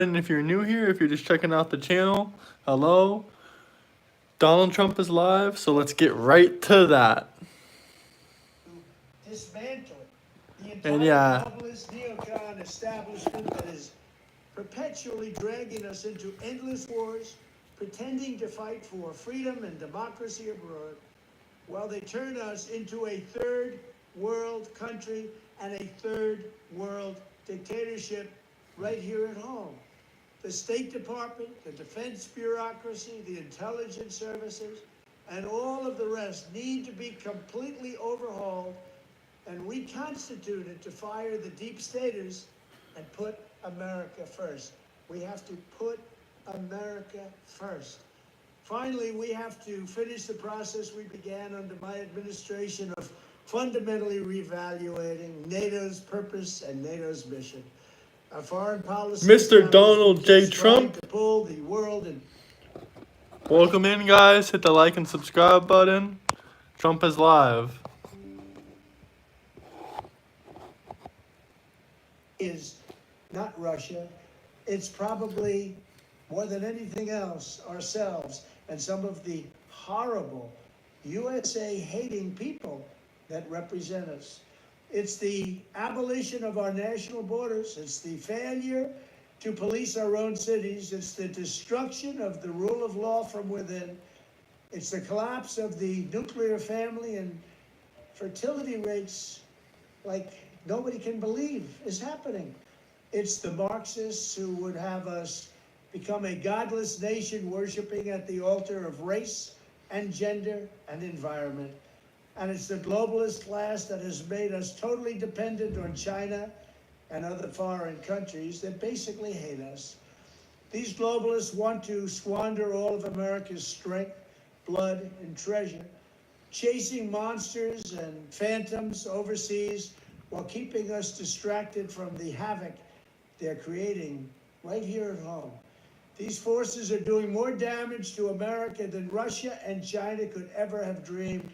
And if you're new here, if you're just checking out the channel, hello. Donald Trump is live, so let's get right to that. Dismantle the And entire globalist neocon establishment that is perpetually dragging us into endless wars, pretending to fight for freedom and democracy abroad, while they turn us into a third world country and a third world dictatorship right here at home. The State Department, the defense bureaucracy, the intelligence services, and all of the rest need to be completely overhauled and reconstituted to fire the deep staters and put America first. We have to put America first. Finally, we have to finish the process we began under my administration of fundamentally reevaluating NATO's purpose and NATO's mission. Our foreign policy, Mr. Donald J. Trump, to pull the world in. Welcome in, guys. Hit the like and subscribe button. Trump is live. Is not Russia. It's probably, more than anything else, ourselves and some of the horrible USA-hating people that represent us. It's the abolition of our national borders. It's the failure to police our own cities. It's the destruction of the rule of law from within. It's the collapse of the nuclear family and fertility rates like nobody can believe is happening. It's the Marxists who would have us become a godless nation worshiping at the altar of race and gender and environment. And it's the globalist class that has made us totally dependent on China and other foreign countries that basically hate us. These globalists want to squander all of America's strength, blood, and treasure, chasing monsters and phantoms overseas while keeping us distracted from the havoc they're creating right here at home. These forces are doing more damage to America than Russia and China could ever have dreamed.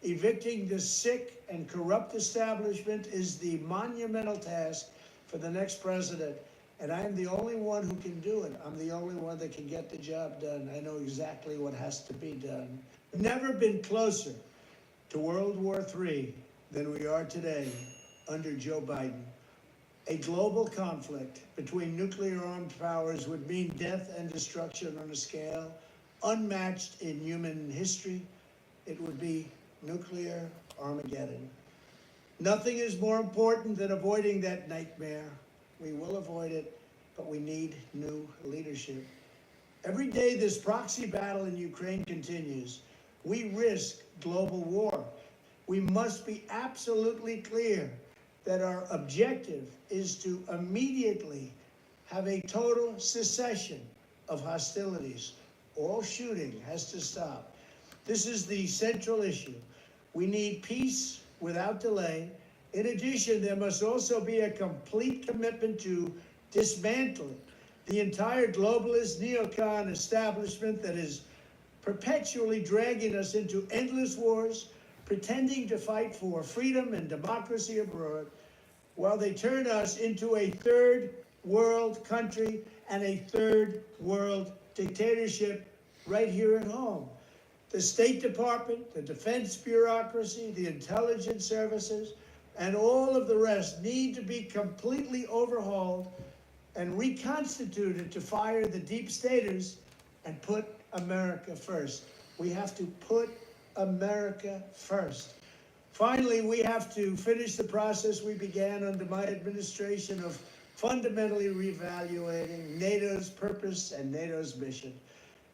Evicting this sick and corrupt establishment is the monumental task for the next president. And I'm the only one who can do it. I'm the only one that can get the job done. I know exactly what has to be done. We've never been closer to World War III than we are today under Joe Biden. A global conflict between nuclear-armed powers would mean death and destruction on a scale unmatched in human history. It would be nuclear Armageddon. Nothing is more important than avoiding that nightmare. We will avoid it, but we need new leadership. Every day this proxy battle in Ukraine continues. We risk global war. We must be absolutely clear that our objective is to immediately have a total cessation of hostilities. All shooting has to stop. This is the central issue. We need peace without delay. In addition, there must also be a complete commitment to dismantling the entire globalist neocon establishment that is perpetually dragging us into endless wars, pretending to fight for freedom and democracy abroad, while they turn us into a third world country and a third world dictatorship right here at home. The State Department, the defense bureaucracy, the intelligence services, and all of the rest need to be completely overhauled and reconstituted to fire the deep staters and put America first. We have to put America first. Finally, we have to finish the process we began under my administration of fundamentally reevaluating NATO's purpose and NATO's mission.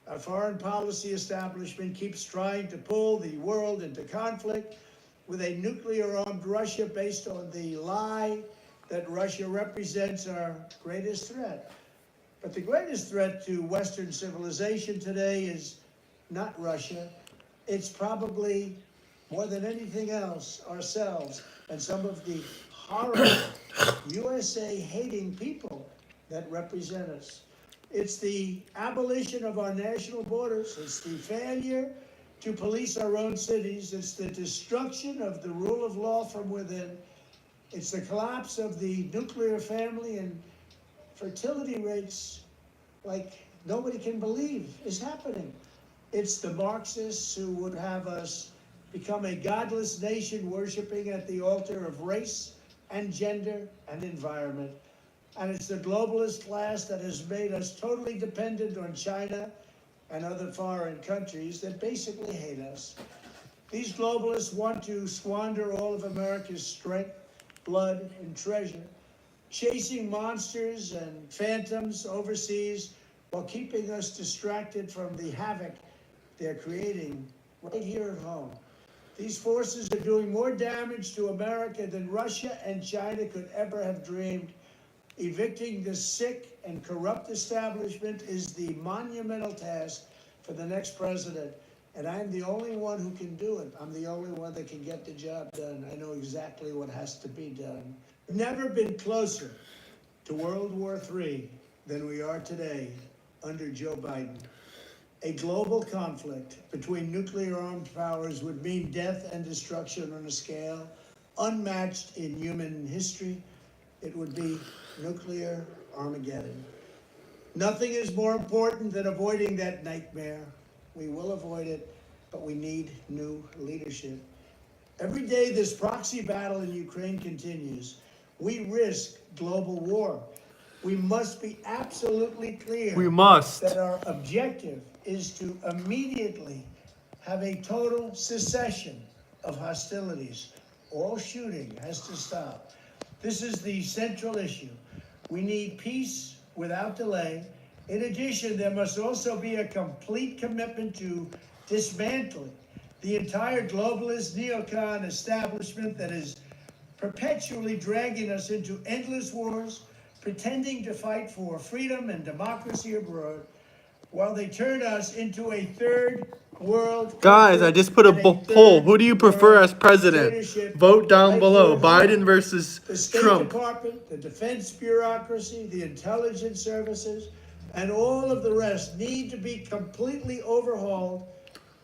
Our foreign policy establishment keeps trying to pull the world into conflict with a nuclear-armed Russia based on the lie that Russia represents our greatest threat. But the greatest threat to Western civilization today is not Russia. It's probably, more than anything else, ourselves and some of the horrible USA-hating people that represent us. It's the abolition of our national borders. It's the failure to police our own cities. It's the destruction of the rule of law from within. It's the collapse of the nuclear family and fertility rates like nobody can believe is happening. It's the Marxists who would have us become a godless nation worshiping at the altar of race and gender and environment. And it's the globalist class that has made us totally dependent on China and other foreign countries that basically hate us. These globalists want to squander all of America's strength, blood, and treasure, chasing monsters and phantoms overseas while keeping us distracted from the havoc they're creating right here at home. These forces are doing more damage to America than Russia and China could ever have dreamed. Evicting the sick and corrupt establishment is the monumental task for the next president. And I'm the only one who can do it. I'm the only one that can get the job done. I know exactly what has to be done. We've never been closer to World War III than we are today under Joe Biden. A global conflict between nuclear-armed powers would mean death and destruction on a scale unmatched in human history. It would be nuclear Armageddon. Nothing is more important than avoiding that nightmare. We will avoid it, but we need new leadership. Every day this proxy battle in Ukraine continues. We risk global war. We must be absolutely clear that our objective is to immediately have a total cessation of hostilities. All shooting has to stop. This is the central issue. We need peace without delay. In addition, there must also be a complete commitment to dismantling the entire globalist neocon establishment that is perpetually dragging us into endless wars, pretending to fight for freedom and democracy abroad, while they turn us into a third world. Guys, I just put a poll. Who do you prefer as president? Vote down below. Biden versus the State Trump. Department, the defense bureaucracy, the intelligence services, and all of the rest need to be completely overhauled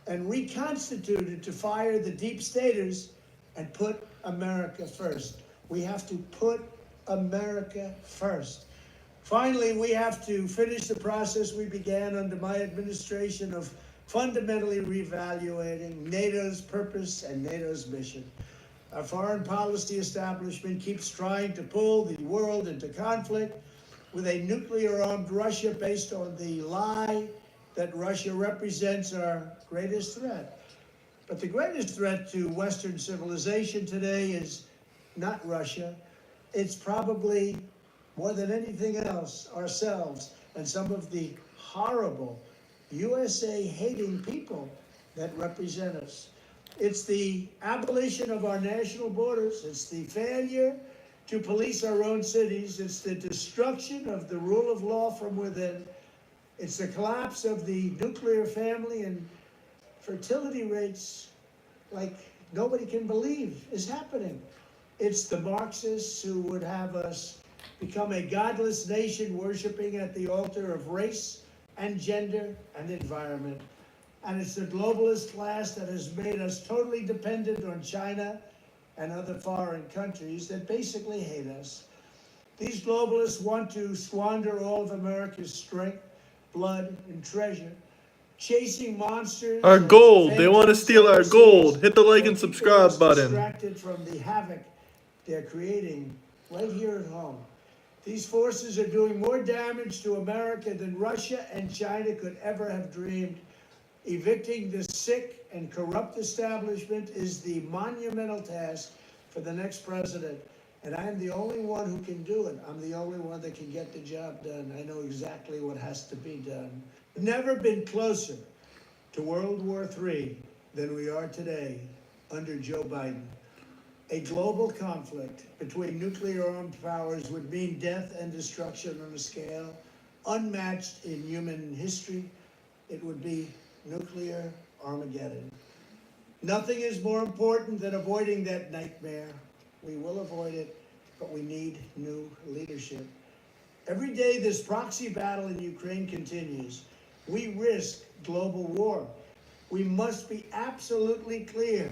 and reconstituted to fire the deep staters and put America first. We have to put America first. Finally, we have to finish the process we began under my administration of fundamentally reevaluating NATO's purpose and NATO's mission. Our foreign policy establishment keeps trying to pull the world into conflict with a nuclear-armed Russia based on the lie that Russia represents our greatest threat. But the greatest threat to Western civilization today is not Russia. It's probably, more than anything else, ourselves and some of the horrible USA-hating people that represent us. It's the abolition of our national borders. It's the failure to police our own cities. It's the destruction of the rule of law from within. It's the collapse of the nuclear family, and fertility rates like nobody can believe is happening. It's the Marxists who would have us become a godless nation worshiping at the altar of race and gender and environment. And it's the globalist class that has made us totally dependent on China and other foreign countries that basically hate us. These globalists want to squander all of America's strength, blood, and treasure, chasing monsters. Our gold. They want to steal our gold. Hit the like and subscribe button. Distracted from the havoc they're creating right here at home. These forces are doing more damage to America than Russia and China could ever have dreamed. Evicting the sick and corrupt establishment is the monumental task for the next president. And I'm the only one who can do it. I'm the only one that can get the job done. I know exactly what has to be done. We've never been closer to World War III than we are today under Joe Biden. A global conflict between nuclear-armed powers would mean death and destruction on a scale unmatched in human history. It would be nuclear Armageddon. Nothing is more important than avoiding that nightmare. We will avoid it, but we need new leadership. Every day this proxy battle in Ukraine continues. We risk global war. We must be absolutely clear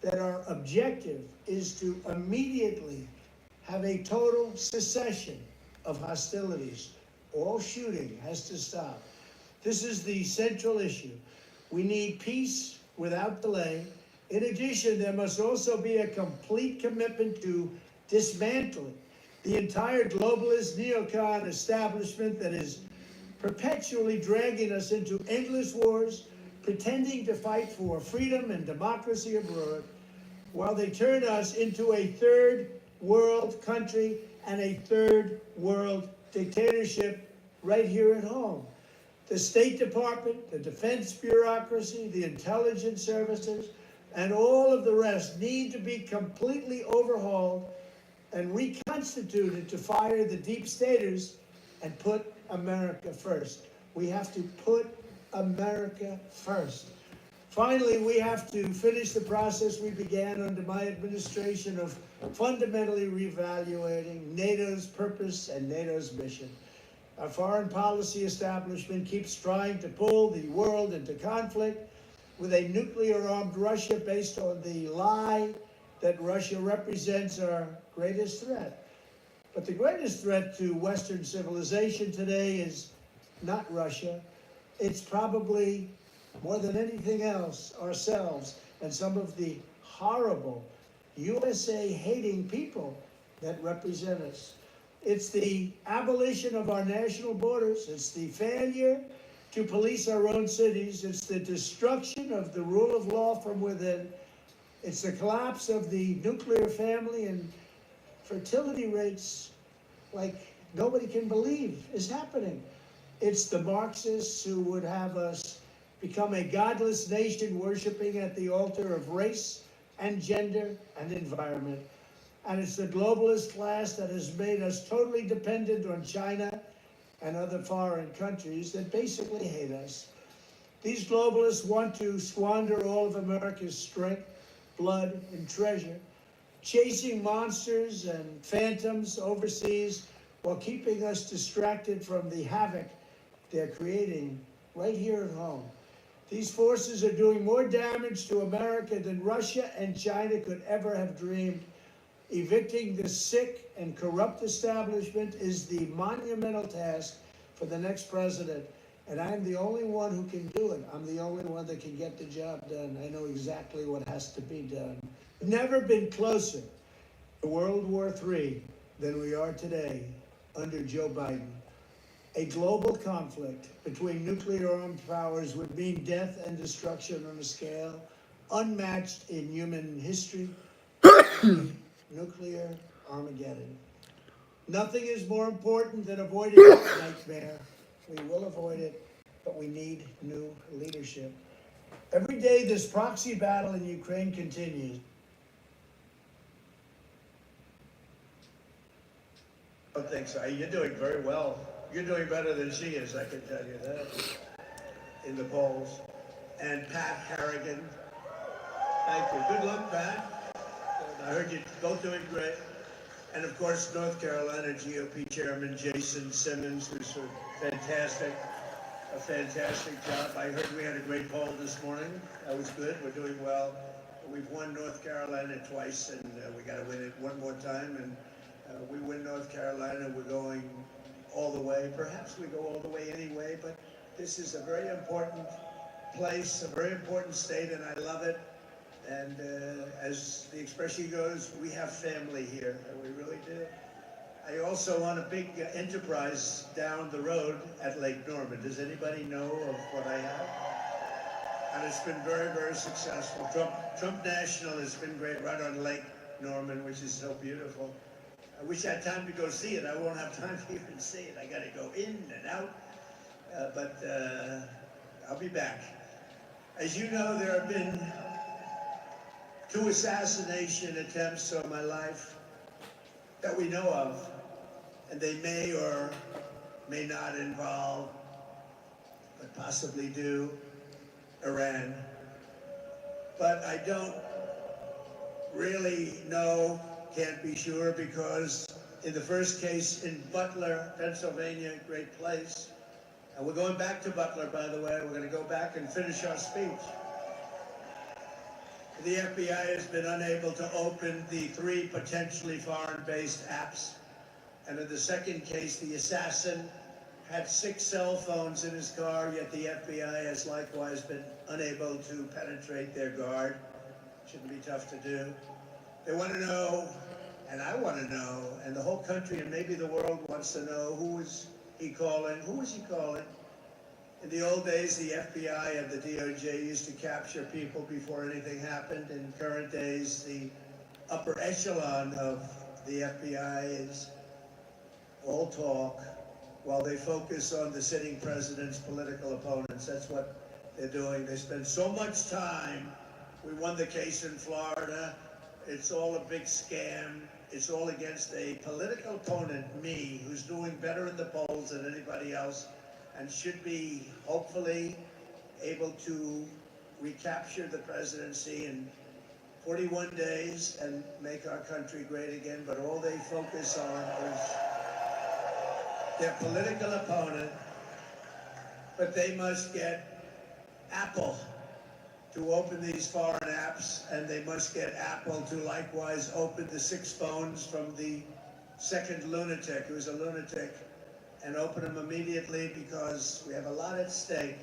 that our objective is to immediately have a total cessation of hostilities. All shooting has to stop. This is the central issue. We need peace without delay. In addition, there must also be a complete commitment to dismantling the entire globalist neocon establishment that is perpetually dragging us into endless wars, pretending to fight for freedom and democracy abroad, while they turn us into a third world country and a third world dictatorship right here at home. The State Department, the defense bureaucracy, the intelligence services, and all of the rest need to be completely overhauled and reconstituted to fire the deep staters and put America first. We have to put America first. Finally, we have to finish the process we began under my administration of fundamentally reevaluating NATO's purpose and NATO's mission. Our foreign policy establishment keeps trying to pull the world into conflict with a nuclear-armed Russia based on the lie that Russia represents our greatest threat. But the greatest threat to Western civilization today is not Russia. It's probably, more than anything else, ourselves and some of the horrible USA-hating people that represent us. It's the abolition of our national borders. It's the failure to police our own cities. It's the destruction of the rule of law from within. It's the collapse of the nuclear family and fertility rates like nobody can believe is happening. It's the Marxists who would have us become a godless nation worshiping at the altar of race and gender and environment. And it's the globalist class that has made us totally dependent on China and other foreign countries that basically hate us. These globalists want to squander all of America's strength, blood, and treasure, chasing monsters and phantoms overseas while keeping us distracted from the havoc they're creating right here at home. These forces are doing more damage to America than Russia and China could ever have dreamed. Evicting the sick and corrupt establishment is the monumental task for the next president. And I'm the only one who can do it. I'm the only one that can get the job done. I know exactly what has to be done. Never been closer to World War III than we are today under Joe Biden. A global conflict between nuclear-armed powers would mean death and destruction on a scale unmatched in human history. Nuclear Armageddon. Nothing is more important than avoiding that nightmare. We will avoid it, but we need new leadership. Every day this proxy battle in Ukraine continues. I don't think so. You're doing very well. You're doing better than she is, I can tell you that, in the polls. And Pat Harrigan, thank you. Good luck, Pat. I heard you both doing great. And of course, North Carolina GOP Chairman Jason Simmons, who's a fantastic job. I heard we had a great poll this morning. That was good. We're doing well. We've won North Carolina twice, and we got to win it one more time. And we win North Carolina, we're going all the way. Perhaps we go all the way anyway, but this is a very important place, a very important state, and I love it. And as the expression goes, we have family here, and we really do. I also own a big enterprise down the road at Lake Norman. Does anybody know of what I have? And it's been very, very successful. Trump National has been great right on Lake Norman, which is so beautiful. I wish I had time to go see it. I won't have time to even see it. I got to go in and out, but I'll be back. As you know, there have been 2 assassination attempts on my life that we know of, and they may or may not involve, but possibly do, Iran. But I don't really know, can't be sure, because in the first case in Butler, Pennsylvania, great place, and we're going back to Butler, by the way, we're going to go back and finish our speech. The FBI has been unable to open the 3 potentially foreign-based apps And in the second case, the assassin had 6 cell phones in his car, yet the FBI has likewise been unable to penetrate their guard. Shouldn't be tough to do. They want to know, and I want to know, and the whole country and maybe the world wants to know, who was he calling? Who was he calling? In the old days, the FBI and the DOJ used to capture people before anything happened. In current days, the upper echelon of the FBI is all talk while they focus on the sitting president's political opponents. That's what they're doing. They spend so much time. We won the case in Florida. It's all a big scam. It's all against a political opponent, me, who's doing better in the polls than anybody else and should be hopefully able to recapture the presidency in 41 days and make our country great again. But all they focus on is their political opponent. But they must get Apple to open these foreign apps, and they must get Apple to likewise open the 6 phones from the second lunatic, who was a lunatic, and open them immediately, because we have a lot at stake.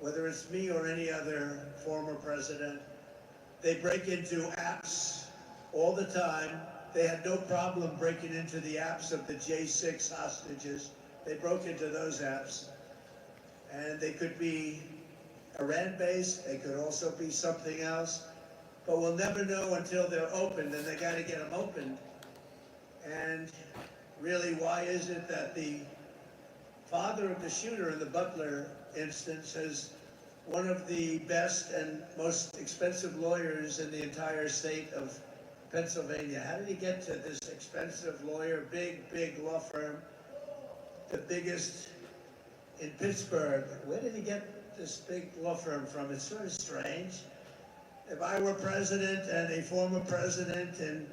Whether it's me or any other former president, they break into apps all the time. They had no problem breaking into the apps of the J6 hostages. They broke into those apps, and they could be Iran-based, they could also be something else, but we'll never know until they're opened, and they got to get them opened. And really, why is it that the father of the shooter in the Butler instance has one of the best and most expensive lawyers in the entire state of Pennsylvania? How did he get to this expensive lawyer, big law firm, the biggest in Pittsburgh? Where did he get this big law firm from? It's sort of strange. If I were president and a former president and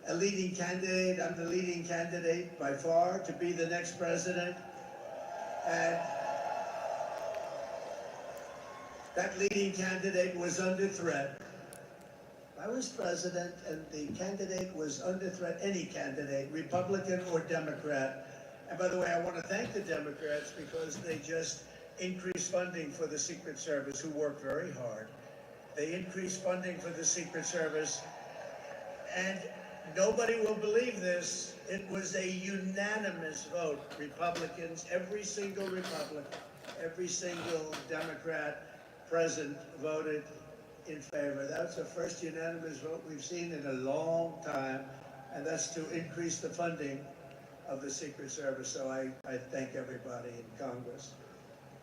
a leading candidate, I'm the leading candidate by far to be the next president. And that leading candidate was under threat. I was president and the candidate was under threat, any candidate, Republican or Democrat. And by the way, I want to thank the Democrats because they just increased funding for the Secret Service, who worked very hard. They increased funding for the Secret Service, and nobody will believe this. It was a unanimous vote. Republicans, every single Republican, every single Democrat present voted in favor. That's the first unanimous vote we've seen in a long time, and that's to increase the funding of the Secret Service. So I thank everybody in Congress.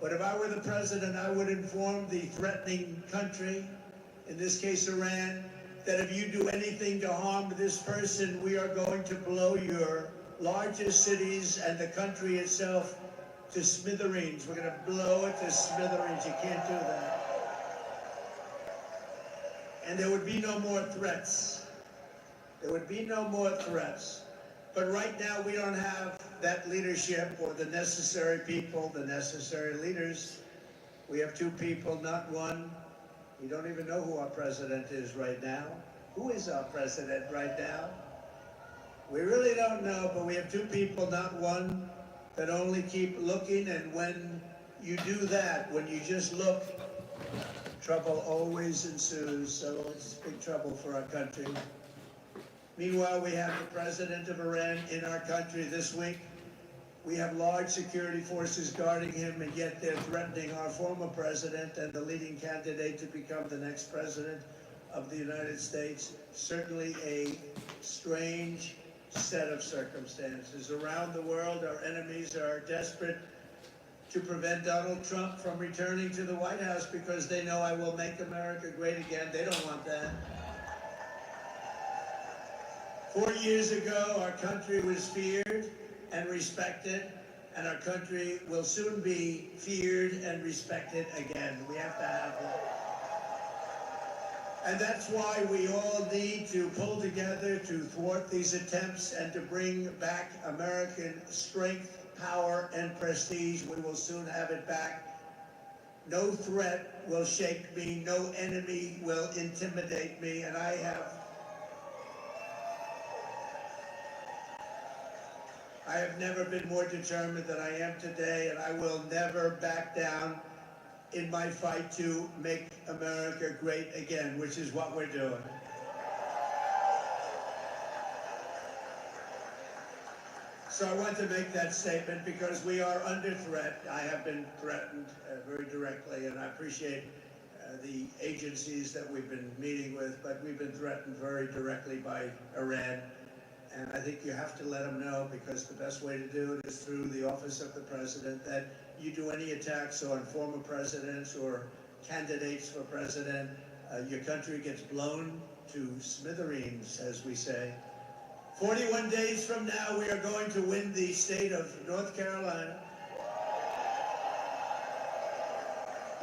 But if I were the president, I would inform the threatening country, in this case Iran, that if you do anything to harm this person, we are going to blow your largest cities and the country itself to smithereens. We're going to blow it to smithereens. You can't do that. And there would be no more threats. There would be no more threats. But right now, we don't have that leadership or the necessary people, the necessary leaders. We have 2 people, not one. We don't even know who our president is right now. Who is our president right now? We really don't know, but we have 2 people, not one, that only keep looking. And when you do that, when you just look, trouble always ensues. So it's big trouble for our country. Meanwhile, we have the president of Iran in our country this week. We have large security forces guarding him, and yet they're threatening our former president and the leading candidate to become the next president of the United States. Certainly a strange set of circumstances. Around the world, our enemies are desperate to prevent Donald Trump from returning to the White House because they know I will make America great again. They don't want that. 4 years ago, our country was feared and respected, and our country will soon be feared and respected again. We have to have that. And that's why we all need to pull together to thwart these attempts and to bring back American strength, power, and prestige. We will soon have it back. No threat will shake me. No enemy will intimidate me. And I have never been more determined than I am today, and I will never back down in my fight to make America great again, which is what we're doing. So I want to make that statement because we are under threat. I have been threatened very directly, and I appreciate the agencies that we've been meeting with, but we've been threatened very directly by Iran. And I think you have to let them know, because the best way to do it is through the office of the president, that you do any attacks on former presidents or candidates for president, your country gets blown to smithereens, as we say. 41 days from now, we are going to win the state of North Carolina.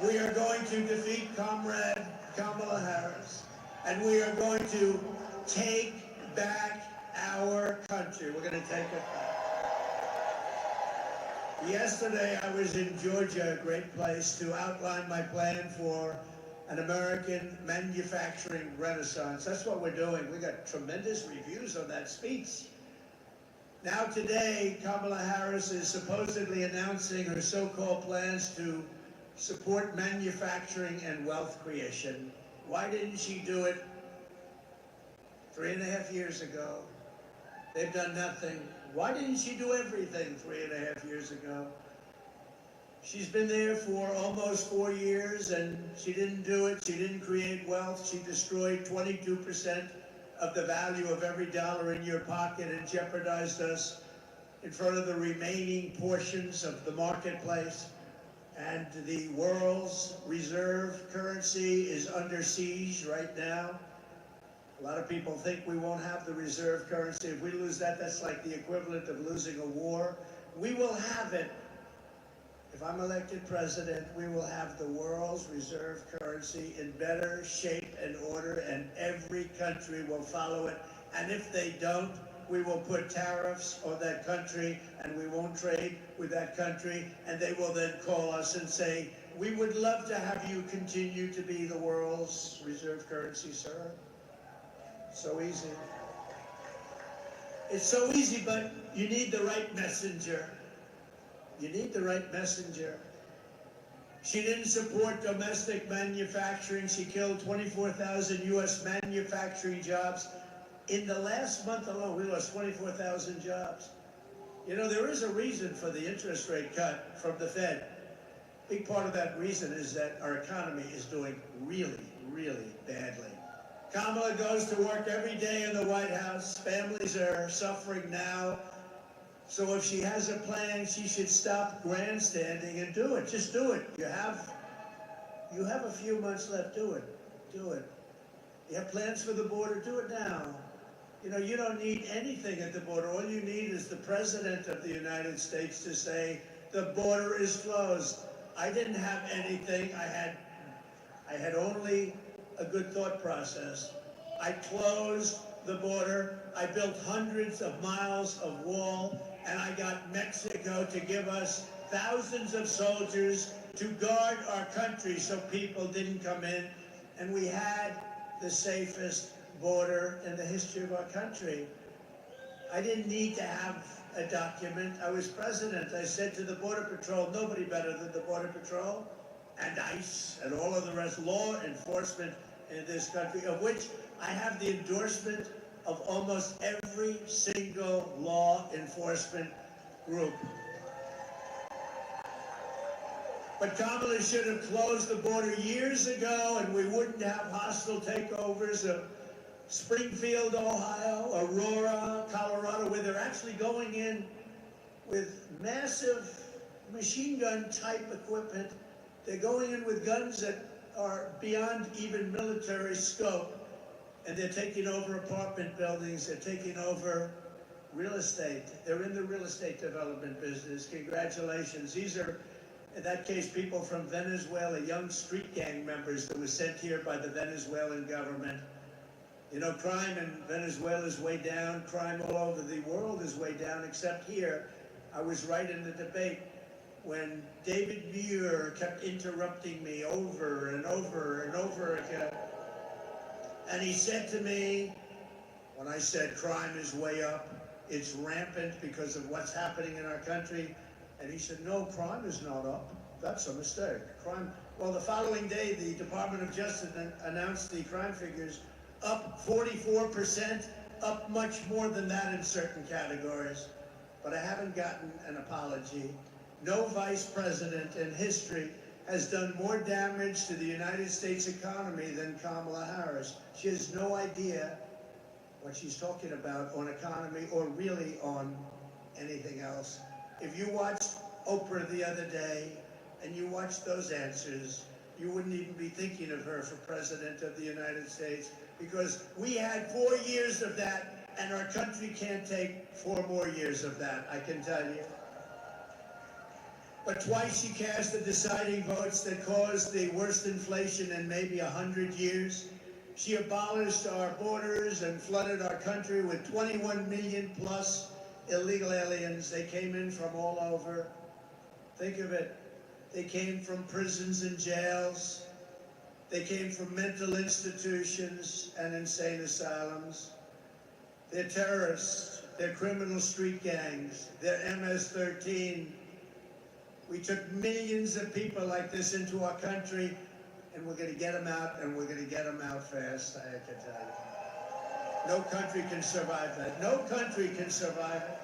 We are going to defeat Comrade Kamala Harris, and we are going to take back our country. We're going to take it back. Yesterday, I was in Georgia, a great place, to outline my plan for an American manufacturing renaissance. That's what we're doing. We got tremendous reviews on that speech. Now today, Kamala Harris is supposedly announcing her so-called plans to support manufacturing and wealth creation. Why didn't she do it 3.5 years ago? They've done nothing. Why didn't she do everything 3.5 years ago? She's been there for almost 4 years, and she didn't do it. She didn't create wealth. She destroyed 22% of the value of every dollar in your pocket and jeopardized us in front of the remaining portions of the marketplace. And the world's reserve currency is under siege right now. A lot of people think we won't have the reserve currency. If we lose that, that's like the equivalent of losing a war. We will have it. If I'm elected president, we will have the world's reserve currency in better shape and order, and every country will follow it. And if they don't, we will put tariffs on that country, and we won't trade with that country, and they will then call us and say, we would love to have you continue to be the world's reserve currency, sir. So easy. It's so easy, but you need the right messenger. You need the right messenger. She didn't support domestic manufacturing. She killed 24,000 U.S. manufacturing jobs. In the last month alone, we lost 24,000 jobs. You know, there is a reason for the interest rate cut from the Fed. Big part of that reason is that our economy is doing really, really badly. Kamala goes to work every day in the White House. Families are suffering now. So if she has a plan, she should stop grandstanding and do it. Just do it. You have a few months left. Do it. Do it. You have plans for the border? Do it now. You know, you don't need anything at the border. All you need is the President of the United States to say, the border is closed. I didn't have anything. I had only a good thought process. I closed the border. I built hundreds of miles of wall, and I got Mexico to give us thousands of soldiers to guard our country so people didn't come in. And we had the safest border in the history of our country. I didn't need to have a document. I was president. I said to the Border Patrol, nobody better than the Border Patrol and ICE and all of the rest, law enforcement in this country, of which I have the endorsement of almost every single law enforcement group. But Kamala should have closed the border years ago, and we wouldn't have hostile takeovers of Springfield, Ohio, Aurora, Colorado, where they're actually going in with massive machine gun type equipment. They're going in with guns that are beyond even military scope, and they're taking over apartment buildings. They're taking over real estate. They're in the real estate development business. Congratulations. These are, in that case, people from Venezuela, young street gang members that were sent here by the Venezuelan government. You know, crime in Venezuela is way down. Crime all over the world is way down, except here. I was right in the debate when David Muir kept interrupting me over and over and over again. And he said to me, when I said crime is way up, It's rampant because of what's happening in our country. And he said, no, crime is not up. That's a mistake. Crime. Well, the following day, the Department of Justice announced the crime figures up 44%, up much more than that in certain categories. But I haven't gotten an apology. No vice president in history has done more damage to the United States economy than Kamala Harris. She has no idea what she's talking about on economy or really on anything else. If you watched Oprah the other day and you watched those answers, you wouldn't even be thinking of her for president of the United States, because we had 4 years of that, and our country can't take 4 more years of that, I can tell you. But twice she cast the deciding votes that caused the worst inflation in maybe 100 years. She abolished our borders and flooded our country with 21 million plus illegal aliens. They came in from all over. Think of it. They came from prisons and jails. They came from mental institutions and insane asylums. They're terrorists. They're criminal street gangs. They're MS-13. We took millions of people like this into our country, and we're going to get them out, and we're going to get them out fast, I can tell you. No country can survive that. No country can survive it.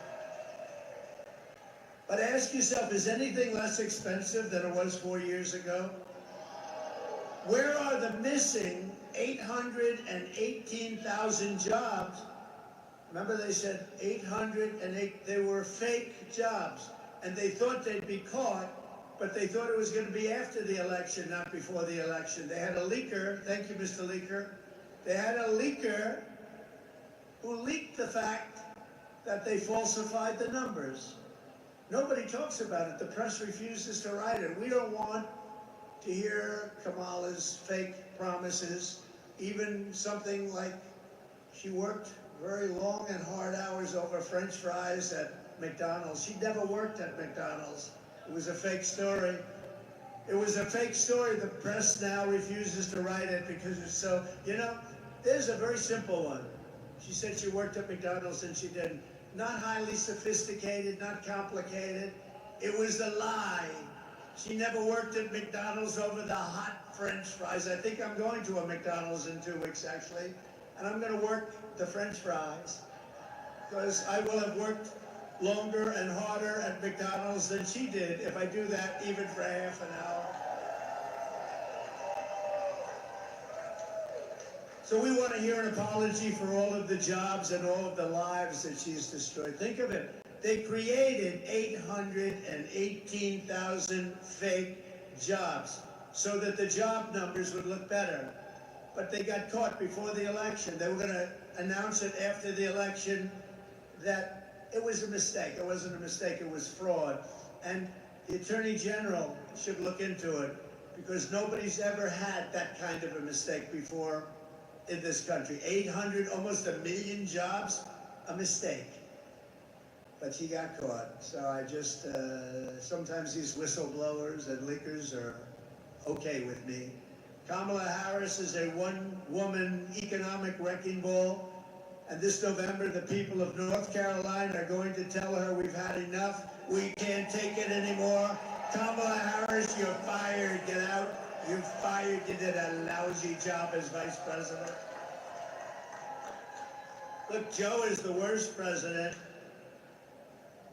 But ask yourself, is anything less expensive than it was 4 years ago? Where are the missing 818,000 jobs? Remember they said 808, they were fake jobs. And they thought they'd be caught, but they thought it was going to be after the election, not before the election. They had a leaker, thank you, Mr. Leaker. They had a leaker who leaked the fact that they falsified the numbers. Nobody talks about it. The press refuses to write it. We don't want to hear Kamala's fake promises, even something like she worked very long and hard hours over French fries at McDonald's. She never worked at McDonald's. It was a fake story. It was a fake story. The press now refuses to write it because it's so, you know, there's a very simple one. She said she worked at McDonald's and she didn't. Not highly sophisticated, not complicated. It was a lie. She never worked at McDonald's over the hot French fries. I think I'm going to a McDonald's in 2 weeks, actually, and I'm going to work the French fries because I will have worked longer and harder at McDonald's than she did if I do that even for half an hour. So we want to hear an apology for all of the jobs and all of the lives that she's destroyed. Think of it. They created 818,000 fake jobs so that the job numbers would look better. But they got caught before the election. They were going to announce it after the election that it was a mistake. It wasn't a mistake, it was fraud. And the Attorney General should look into it because nobody's ever had that kind of a mistake before in this country. 800, almost 1 million jobs, a mistake. But she got caught. So I just, sometimes these whistleblowers and leakers are okay with me. Kamala Harris is a one-woman economic wrecking ball. And this November, the people of North Carolina are going to tell her we've had enough. We can't take it anymore. Kamala Harris, you're fired. Get out. You're fired. You did a lousy job as vice president. Look, Joe is the worst president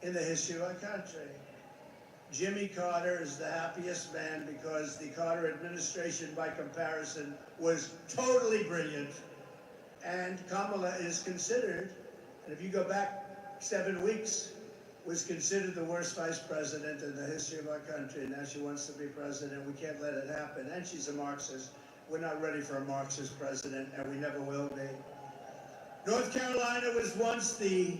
in the history of our country. Jimmy Carter is the happiest man because the Carter administration, by comparison, was totally brilliant. And Kamala is considered, and if you go back 7 weeks, was considered the worst vice president in the history of our country. Now she wants to be president. We can't let it happen. And she's a Marxist. We're not ready for a Marxist president, and we never will be. North Carolina was once the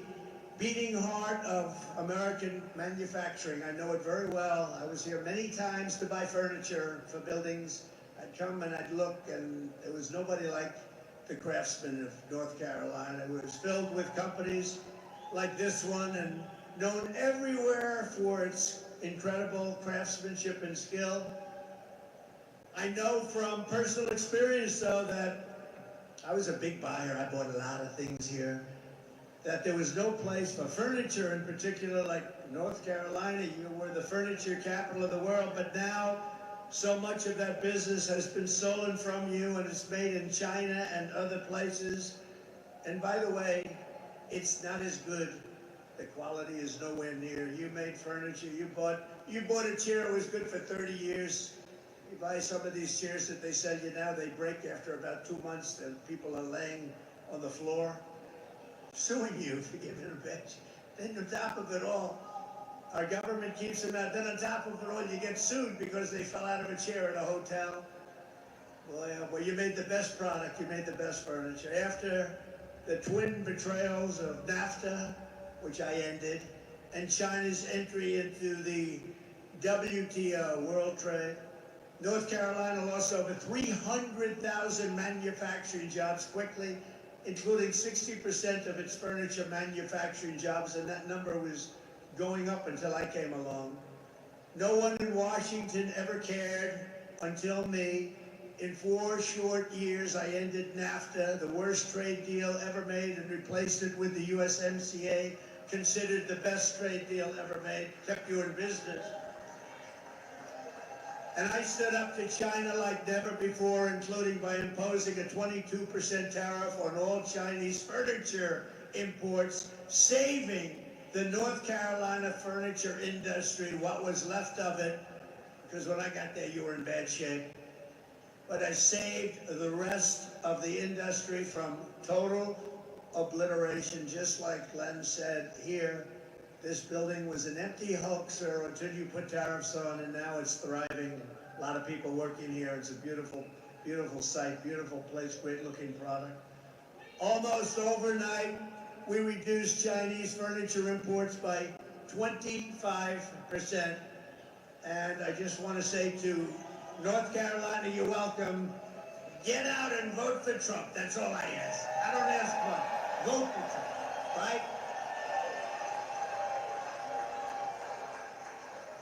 beating heart of American manufacturing. I know it very well. I was here many times to buy furniture for buildings. I'd come and I'd look, and there was nobody like the craftsmen of North Carolina. It was filled with companies like this one and known everywhere for its incredible craftsmanship and skill. I know from personal experience, though, that I was a big buyer. I bought a lot of things here. that there was no place for furniture, in particular, like North Carolina. You were the furniture capital of the world, but now so much of that business has been stolen from you, and it's made in China and other places. And by the way, it's not as good. The quality is nowhere near. You made furniture, you bought a chair, it was good for 30 years. You buy some of these chairs that they sell you now, they break after about 2 months, and people are laying on the floor, suing you for giving a bench. Then on top of it all, our government keeps them out. Then on top of it all, you get sued because they fell out of a chair at a hotel. Well, you made the best product, you made the best furniture. After the twin betrayals of NAFTA, which I ended, and China's entry into the WTO, World Trade, North Carolina lost over 300,000 manufacturing jobs quickly, including 60% of its furniture manufacturing jobs, and that number was going up until I came along. No one in Washington ever cared until me. In 4 short years, I ended NAFTA, the worst trade deal ever made, and replaced it with the USMCA, considered the best trade deal ever made, kept you in business. And I stood up to China like never before, including by imposing a 22% tariff on all Chinese furniture imports, saving the North Carolina furniture industry, what was left of it, because when I got there, you were in bad shape. But I saved the rest of the industry from total obliteration, just like Glenn said here. This building was an empty hoaxer until you put tariffs on, and now it's thriving. A lot of people working here. It's a beautiful, beautiful site, beautiful place, great looking product. Almost overnight, we reduced Chinese furniture imports by 25%. And I just want to say to North Carolina, you're welcome. Get out and vote for Trump. That's all I ask. I don't ask much. Vote for Trump, right?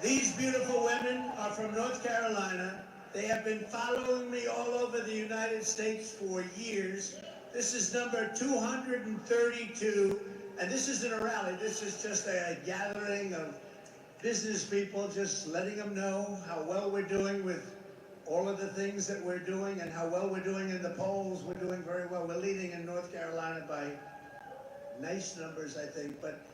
These beautiful women are from North Carolina. They have been following me all over the United States for years. This is number 232, and this isn't a rally. This is just a gathering of business people, just letting them know how well we're doing with all of the things that we're doing and how well we're doing in the polls. We're doing very well. We're leading in North Carolina by nice numbers, I think, but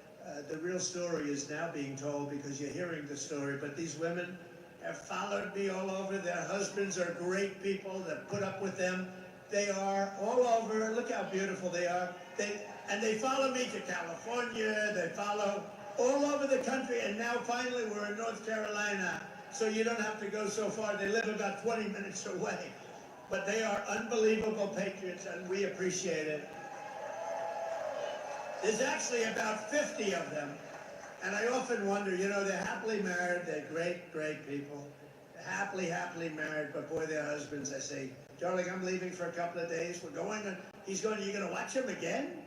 the real story is now being told because you're hearing the story. But these women have followed me all over. Their husbands are great people that put up with them. They are all over. Look how beautiful they are. They follow me to California. They follow all over the country. And now finally we're in North Carolina. So you don't have to go so far. They live about 20 minutes away. But they are unbelievable patriots, and we appreciate it. There's actually about 50 of them. And I often wonder, you know, they're happily married. They're great, great people. They're happily married. But boy, their husbands, I say, darling, I'm leaving for a couple of days. We're going. He's going, you're going to watch him again?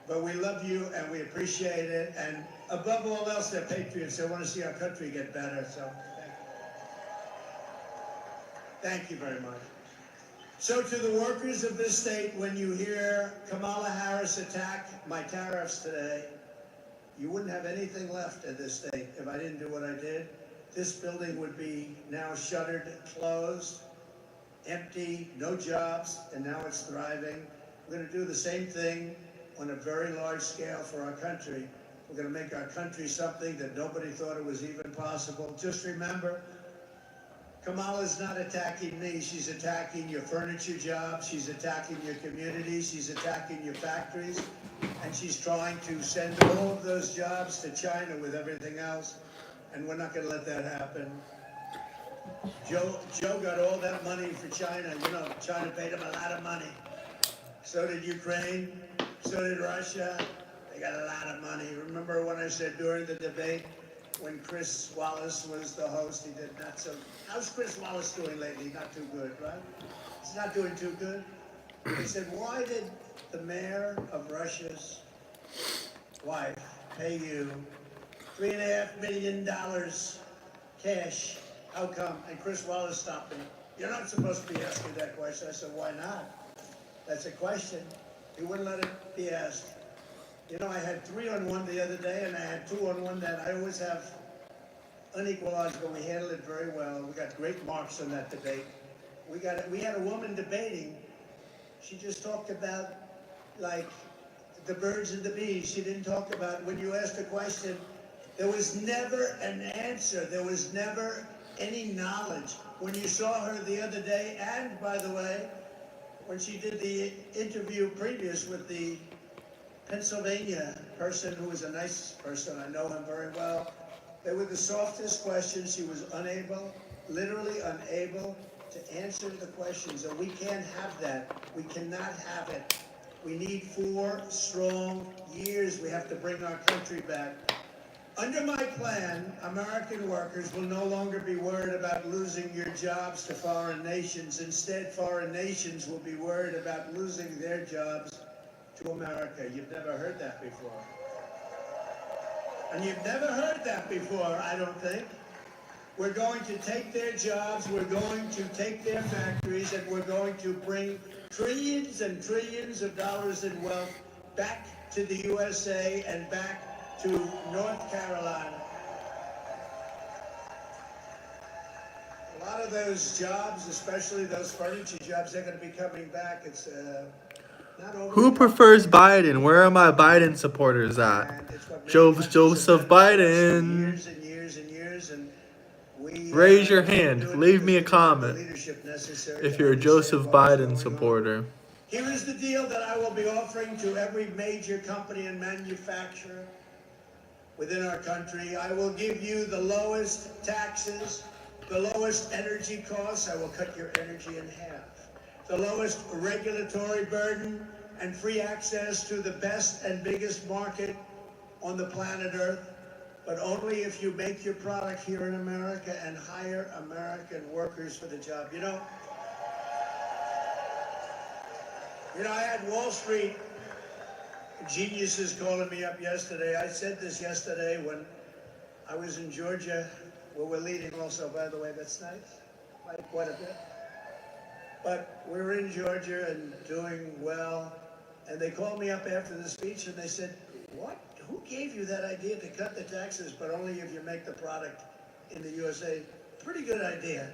But we love you, and we appreciate it. And above all else, they're patriots. They want to see our country get better. So thank you very much. So to the workers of this state, when you hear Kamala Harris attack my tariffs today, you wouldn't have anything left in this state if I didn't do what I did. This building would be now shuttered, closed, empty, no jobs, and now it's thriving. We're going to do the same thing on a very large scale for our country. We're going to make our country something that nobody thought it was even possible. Just remember, Kamala's not attacking me. She's attacking your furniture jobs. She's attacking your communities. She's attacking your factories. And she's trying to send all of those jobs to China with everything else. And we're not going to let that happen. Joe got all that money for China. You know, China paid him a lot of money. So did Ukraine. So did Russia. They got a lot of money. Remember when I said during the debate, when Chris Wallace was the host, he did not so. How's Chris Wallace doing lately? Not too good, right? He's not doing too good. He said, why did the mayor of Russia's wife pay you $3.5 million cash? How come? And Chris Wallace stopped me. You're not supposed to be asking that question. I said, why not? That's a question. He wouldn't let it be asked. You know, I had 3-on-1 the other day, and I had 2-on-1 that I always have unequal odds, but we handled it very well. We got great marks on that debate. We had a woman debating. She just talked about, like, the birds and the bees. She didn't talk about, when you asked a question, there was never an answer. There was never any knowledge. When you saw her the other day, and by the way, when she did the interview previous with the Pennsylvania person, who was a nice person, I know him very well, they were the softest questions. She was unable, literally unable, to answer the questions, and we can't have that. We cannot have it. We need 4 strong years. We have to bring our country back. Under my plan, American workers will no longer be worried about losing your jobs to foreign nations. Instead, foreign nations will be worried about losing their jobs to America. You've never heard that before. And you've never heard that before, I don't think. We're going to take their jobs, we're going to take their factories, and we're going to bring trillions and trillions of dollars in wealth back to the USA and back to North Carolina. A lot of those jobs, especially those furniture jobs, they're going to be coming back. It's not over. Who prefers Biden? Where are my Biden supporters at? And it's what many Joseph countries have done for Biden. years and years and years, and we Raise your have to do hand. it Leave me a because we have the comment leadership necessary if to you're a understand Joseph what is Biden going on. supporter. Here is the deal that I will be offering to every major company and manufacturer within our country. I will give you the lowest taxes, the lowest energy costs. I will cut your energy in half. The lowest regulatory burden and free access to the best and biggest market on the planet Earth, but only if you make your product here in America and hire American workers for the job. You know, I had Wall Street geniuses calling me up yesterday. I said this yesterday when I was in Georgia, where we're leading also, by the way. That's nice, like quite a bit. But we were in Georgia and doing well, and they called me up after the speech and they said, "What? Who gave you that idea to cut the taxes, but only if you make the product in the USA?" Pretty good idea.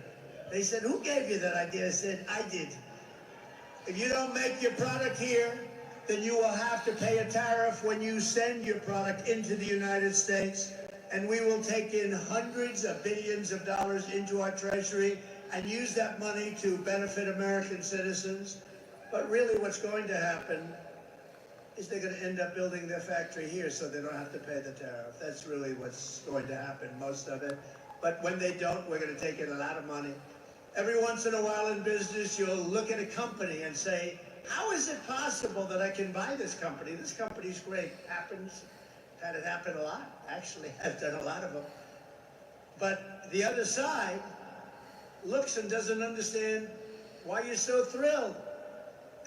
They said, "Who gave you that idea?" I said, "I did. If you don't make your product here, then you will have to pay a tariff when you send your product into the United States, and we will take in hundreds of billions of dollars into our treasury and use that money to benefit American citizens. But really what's going to happen is they're going to end up building their factory here so they don't have to pay the tariff. That's really what's going to happen, most of it. But when they don't, we're going to take in a lot of money. Every once in a while in business, you'll look at a company and say, how is it possible that I can buy this company? This company's great. Happens. Had it happen a lot. Actually, I've done a lot of them. But the other side looks and doesn't understand why you're so thrilled.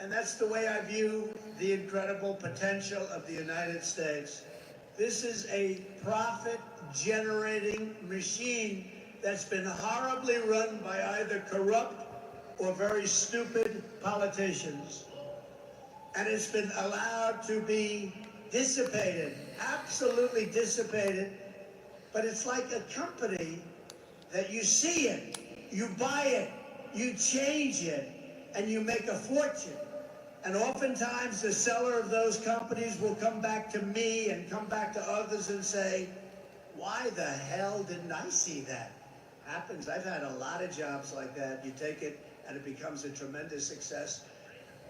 And that's the way I view the incredible potential of the United States. This is a profit-generating machine that's been horribly run by either corrupt or very stupid politicians. And it's been allowed to be dissipated, absolutely dissipated. But it's like a company that you see it, you buy it, you change it, and you make a fortune. And oftentimes the seller of those companies will come back to me and come back to others and say, why the hell didn't I see that? Happens. I've had a lot of jobs like that. You take it and it becomes a tremendous success.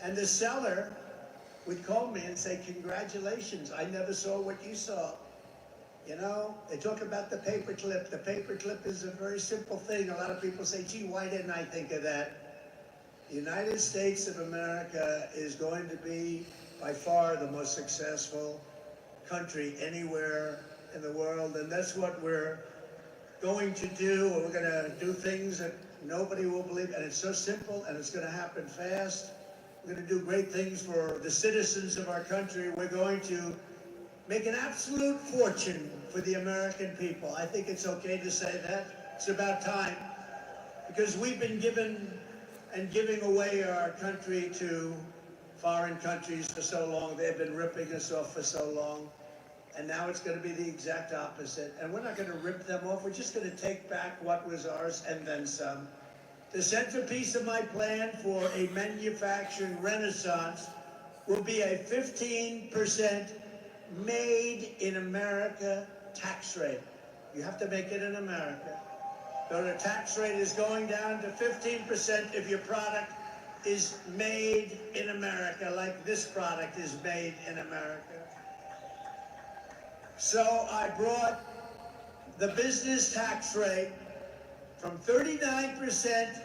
And the seller would call me and say, congratulations, I never saw what you saw. You know, they talk about the paperclip. The paperclip is a very simple thing. A lot of people say, gee, why didn't I think of that? The United States of America is going to be by far the most successful country anywhere in the world. And that's what we're going to do. We're going to do things that nobody will believe. And it's so simple and it's going to happen fast. We're going to do great things for the citizens of our country. We're going to make an absolute fortune for the American people. I think it's okay to say that. It's about time. Because we've been given and giving away our country to foreign countries for so long. They've been ripping us off for so long. And now it's going to be the exact opposite. And we're not going to rip them off. We're just going to take back what was ours and then some. The centerpiece of my plan for a manufacturing renaissance will be a 15% made in America tax rate. You have to make it in America. So the tax rate is going down to 15% if your product is made in America, like this product is made in America. So I brought the business tax rate from 39%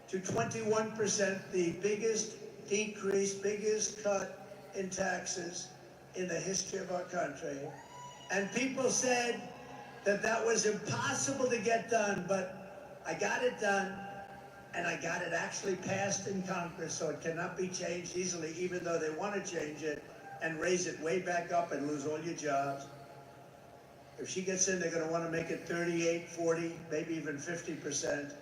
to 21%, the biggest decrease, biggest cut in taxes in the history of our country. And people said that that was impossible to get done, but I got it done, and I got it actually passed in Congress, so it cannot be changed easily, even though they want to change it and raise it way back up and lose all your jobs. If she gets in, they're going to want to make it 38, 40, maybe even 50%.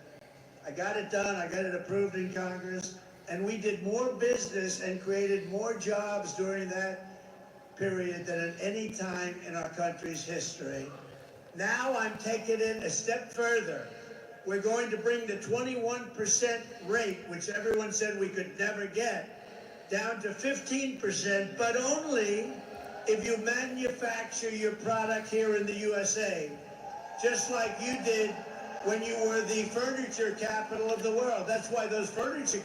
I got it done. I got it approved in Congress. And we did more business and created more jobs during that period than at any time in our country's history. Now I'm taking it a step further. We're going to bring the 21% rate, which everyone said we could never get, down to 15%, but only if you manufacture your product here in the USA, just like you did when you were the furniture capital of the world. That's why those furniture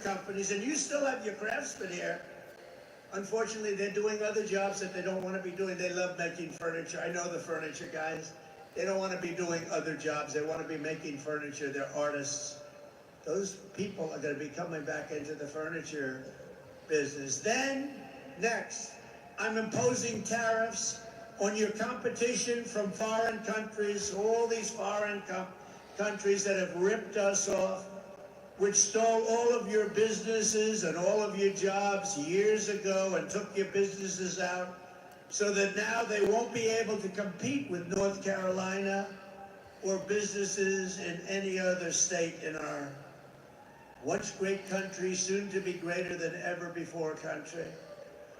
companies, and you still have your craftsmen here, unfortunately, they're doing other jobs that they don't want to be doing. They love making furniture. I know the furniture guys. They don't want to be doing other jobs. They want to be making furniture. They're artists. Those people are going to be coming back into the furniture business. Then, next, I'm imposing tariffs on your competition from foreign countries, all these foreign countries that have ripped us off, which stole all of your businesses and all of your jobs years ago and took your businesses out, so that now they won't be able to compete with North Carolina or businesses in any other state in our once great country, soon to be greater than ever before country.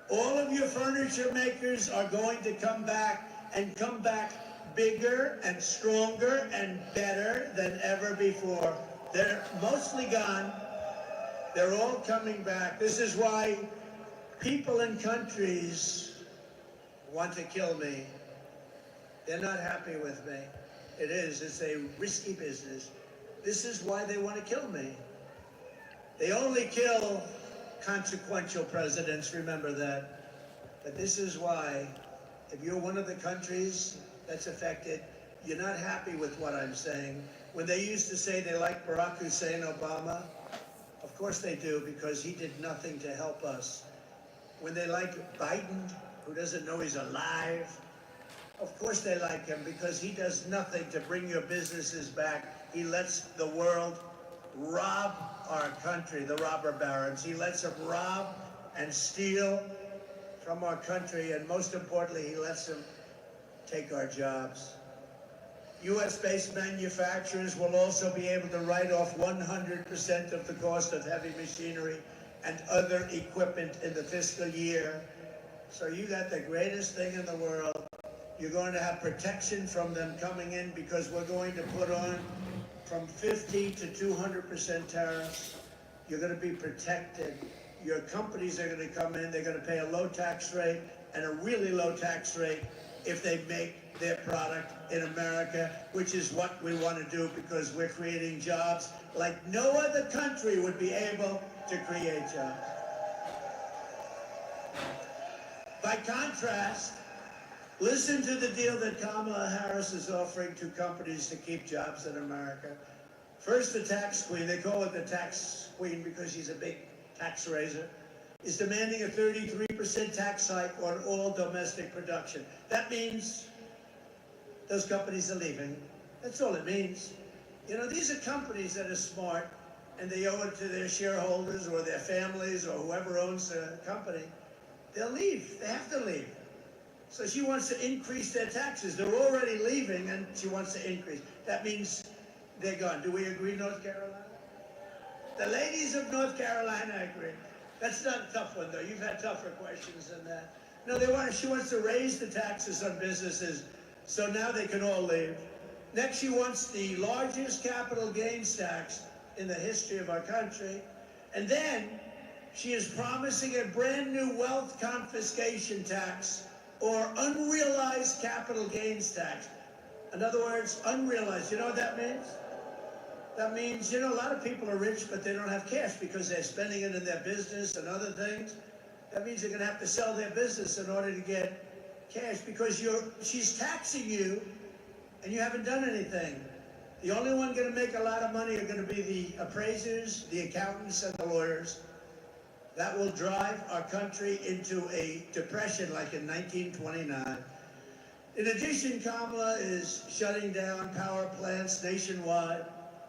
All of your furniture makers are going to come back and come back bigger and stronger and better than ever before. They're mostly gone. They're all coming back. This is why people in countries want to kill me. They're not happy with me. It's a risky business. This is why they want to kill me. They only kill consequential presidents, remember that. But this is why, if you're one of the countries that's affected, you're not happy with what I'm saying. When they used to say they like Barack Hussein Obama, of course they do, because he did nothing to help us. When they like Biden, who doesn't know he's alive, of course they like him, because he does nothing to bring your businesses back. He lets the world rob our country, the robber barons. He lets them rob and steal from our country, and most importantly, he lets them take our jobs. U.S.-based manufacturers will also be able to write off 100% of the cost of heavy machinery and other equipment in the fiscal year. So you got the greatest thing in the world. You're going to have protection from them coming in, because we're going to put on from 50 to 200% tariffs. You're going to be protected. Your companies are going to come in. They're going to pay a low tax rate and a really low tax rate if they make their product in America, which is what we want to do, because we're creating jobs like no other country would be able to create jobs. By contrast, listen to the deal that Kamala Harris is offering to companies to keep jobs in America. First, the tax queen, they call it the tax queen because she's a big tax raiser, is demanding a 33% tax hike on all domestic production. That means those companies are leaving. That's all it means. You know, these are companies that are smart, and they owe it to their shareholders or their families or whoever owns the company. They'll leave. They have to leave. So she wants to increase their taxes. They're already leaving, and she wants to increase. That means they're gone. Do we agree, North Carolina? The ladies of North Carolina agree. That's not a tough one, though. You've had tougher questions than that. No, she wants to raise the taxes on businesses so now they can all leave. Next, she wants the largest capital gains tax in the history of our country. And then she is promising a brand new wealth confiscation tax or unrealized capital gains tax. In other words, unrealized. You know what that means? That means, a lot of people are rich, but they don't have cash because they're spending it in their business and other things. That means they're going to have to sell their business in order to get cash because she's taxing you and you haven't done anything. The only one going to make a lot of money are going to be the appraisers, the accountants, and the lawyers. That will drive our country into a depression like in 1929. In addition, Kamala is shutting down power plants nationwide,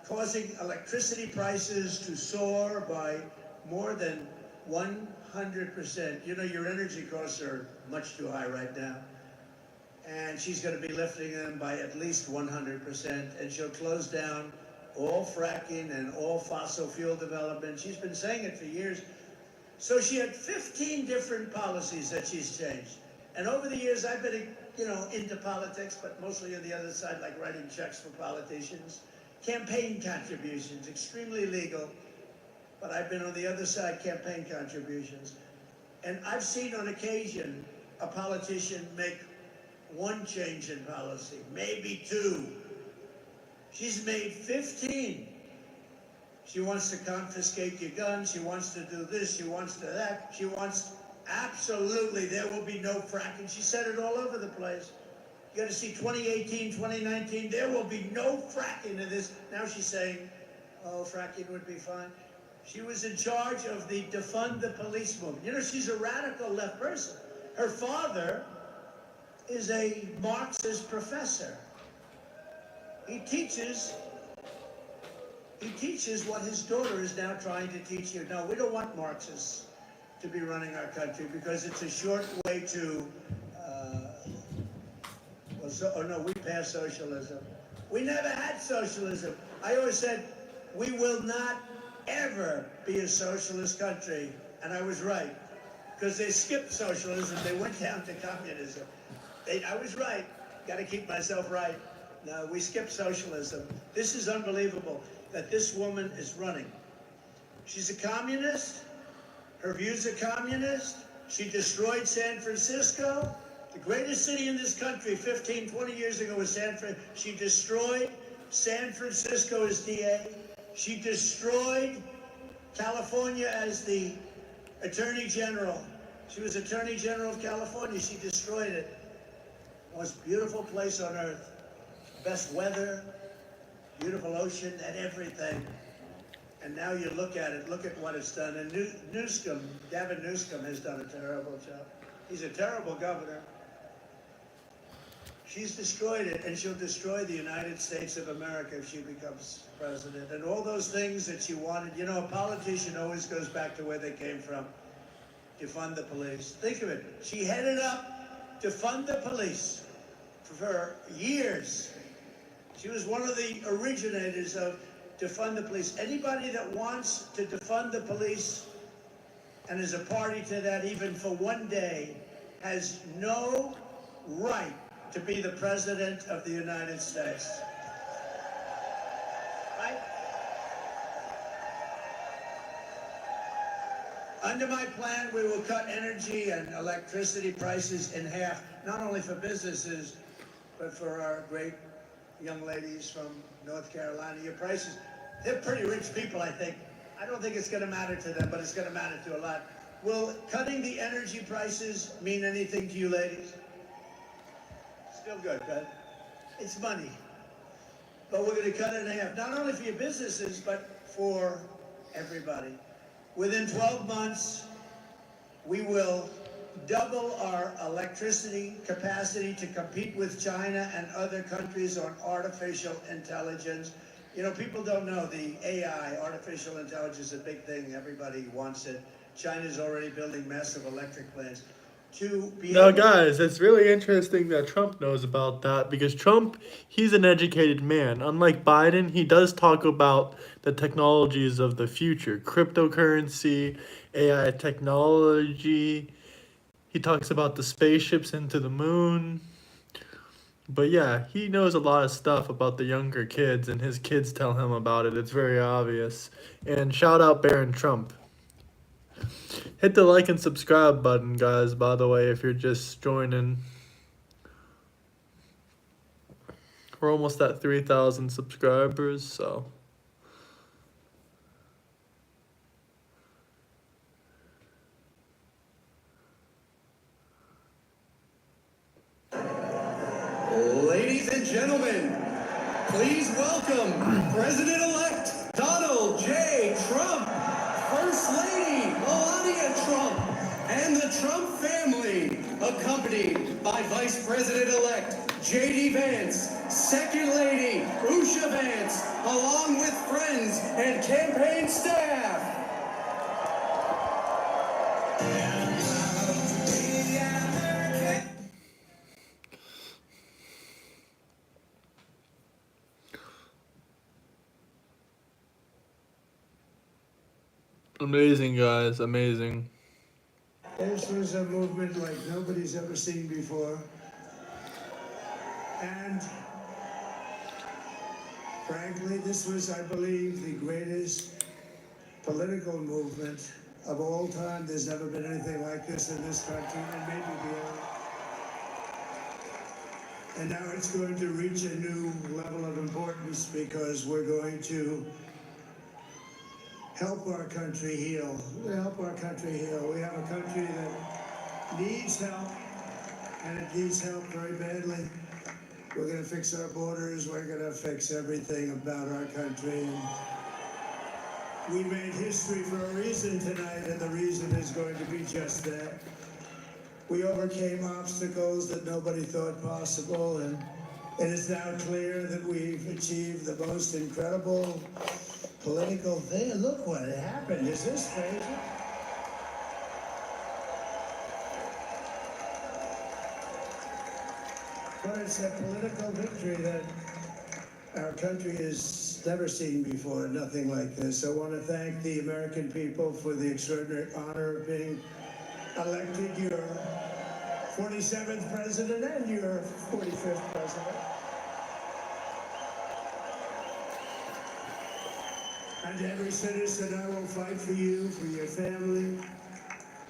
causing electricity prices to soar by more than 100%. Your energy costs are much too high right now. And she's going to be lifting them by at least 100%. And she'll close down all fracking and all fossil fuel development. She's been saying it for years. So she had 15 different policies that she's changed. And over the years, I've been, into politics, but mostly on the other side, like writing checks for politicians. Campaign contributions, extremely legal. But I've been on the other side, campaign contributions. And I've seen on occasion a politician make one change in policy, maybe two. She's made 15. She wants to confiscate your guns. She wants to do this. She wants to that. She wants absolutely there will be no fracking. She said it all over the place. You got to see 2018, 2019. There will be no fracking in this. Now she's saying, oh, fracking would be fine. She was in charge of the defund the police movement. She's a radical left person. Her father is a Marxist professor. He teaches what his daughter is now trying to teach you. No, we don't want Marxists to be running our country because it's a short way to, we passed socialism. We never had socialism. I always said, we will not ever be a socialist country. And I was right, because they skipped socialism. They went down to communism. I was right. Got to keep myself right. No, we skipped socialism. This is unbelievable that this woman is running. She's a communist. Her views are communist. She destroyed San Francisco. The greatest city in this country 15, 20 years ago was San Francisco. She destroyed San Francisco as DA. She destroyed California as the Attorney General. She was Attorney General of California. She destroyed it. Most beautiful place on earth. Best weather, beautiful ocean, and everything. And now you look at it, look at what it's done. And Gavin Newsom has done a terrible job. He's a terrible governor. She's destroyed it, and she'll destroy the United States of America if she becomes president. And all those things that she wanted, a politician always goes back to where they came from. Defund the police. Think of it. She headed up defund the police for years. She was one of the originators of defund the police. Anybody that wants to defund the police and is a party to that even for one day has no right to be the president of the United States. Right? Under my plan, we will cut energy and electricity prices in half, not only for businesses, but for our great young ladies from North Carolina. Your prices, they're pretty rich people, I think. I don't think it's going to matter to them, but it's going to matter to a lot. Will cutting the energy prices mean anything to you ladies? Still good, right? It's money. But we're going to cut it in half, not only for your businesses, but for everybody. Within 12 months, we will double our electricity capacity to compete with China and other countries on artificial intelligence. People don't know the AI, artificial intelligence, is a big thing. Everybody wants it. China's already building massive electric plants. to be Now, able to guys, it's really interesting that Trump knows about that because Trump, he's an educated man. Unlike Biden, he does talk about the technologies of the future, cryptocurrency, AI technology. He talks about the spaceships into the moon. But yeah, he knows a lot of stuff about the younger kids, and his kids tell him about it. It's very obvious. And shout out Barron Trump. Hit the like and subscribe button, guys, by the way, if you're just joining. We're almost at 3,000 subscribers, so. Ladies and gentlemen, please welcome President-elect Donald J. Trump, First Lady Melania Trump, and the Trump family, accompanied by Vice President-elect J.D. Vance, Second Lady Usha Vance, along with friends and campaign staff. Amazing, guys, amazing. This was a movement like nobody's ever seen before. And frankly, this was, I believe, the greatest political movement of all time. There's never been anything like this in this country, and maybe beyond. And now it's going to reach a new level of importance because we're going to help our country heal. Help our country heal. We have a country that needs help, and it needs help very badly. We're going to fix our borders. We're going to fix everything about our country. And we made history for a reason tonight, and the reason is going to be just that. We overcame obstacles that nobody thought possible, and it is now clear that we've achieved the most incredible political thing. Look what happened. Is this crazy? But it's a political victory that our country has never seen before, nothing like this. I want to thank the American people for the extraordinary honor of being elected your 47th president and your 45th president. And every citizen, I will fight for you, for your family,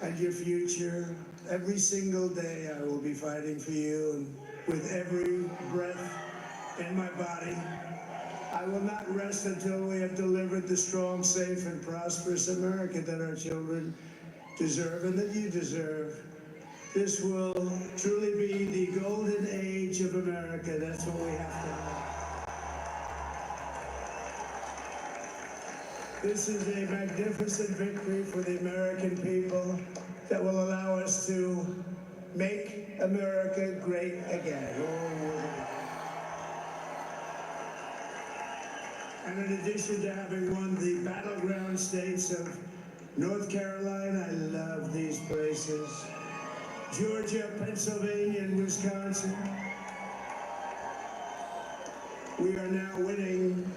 and your future. Every single day I will be fighting for you, and with every breath in my body, I will not rest until we have delivered the strong, safe, and prosperous America that our children deserve and that you deserve. This will truly be the golden age of America. That's what we have to have. This is a magnificent victory for the American people that will allow us to make America great again. And in addition to having won the battleground states of North Carolina, I love these places, Georgia, Pennsylvania, and Wisconsin, we are now winning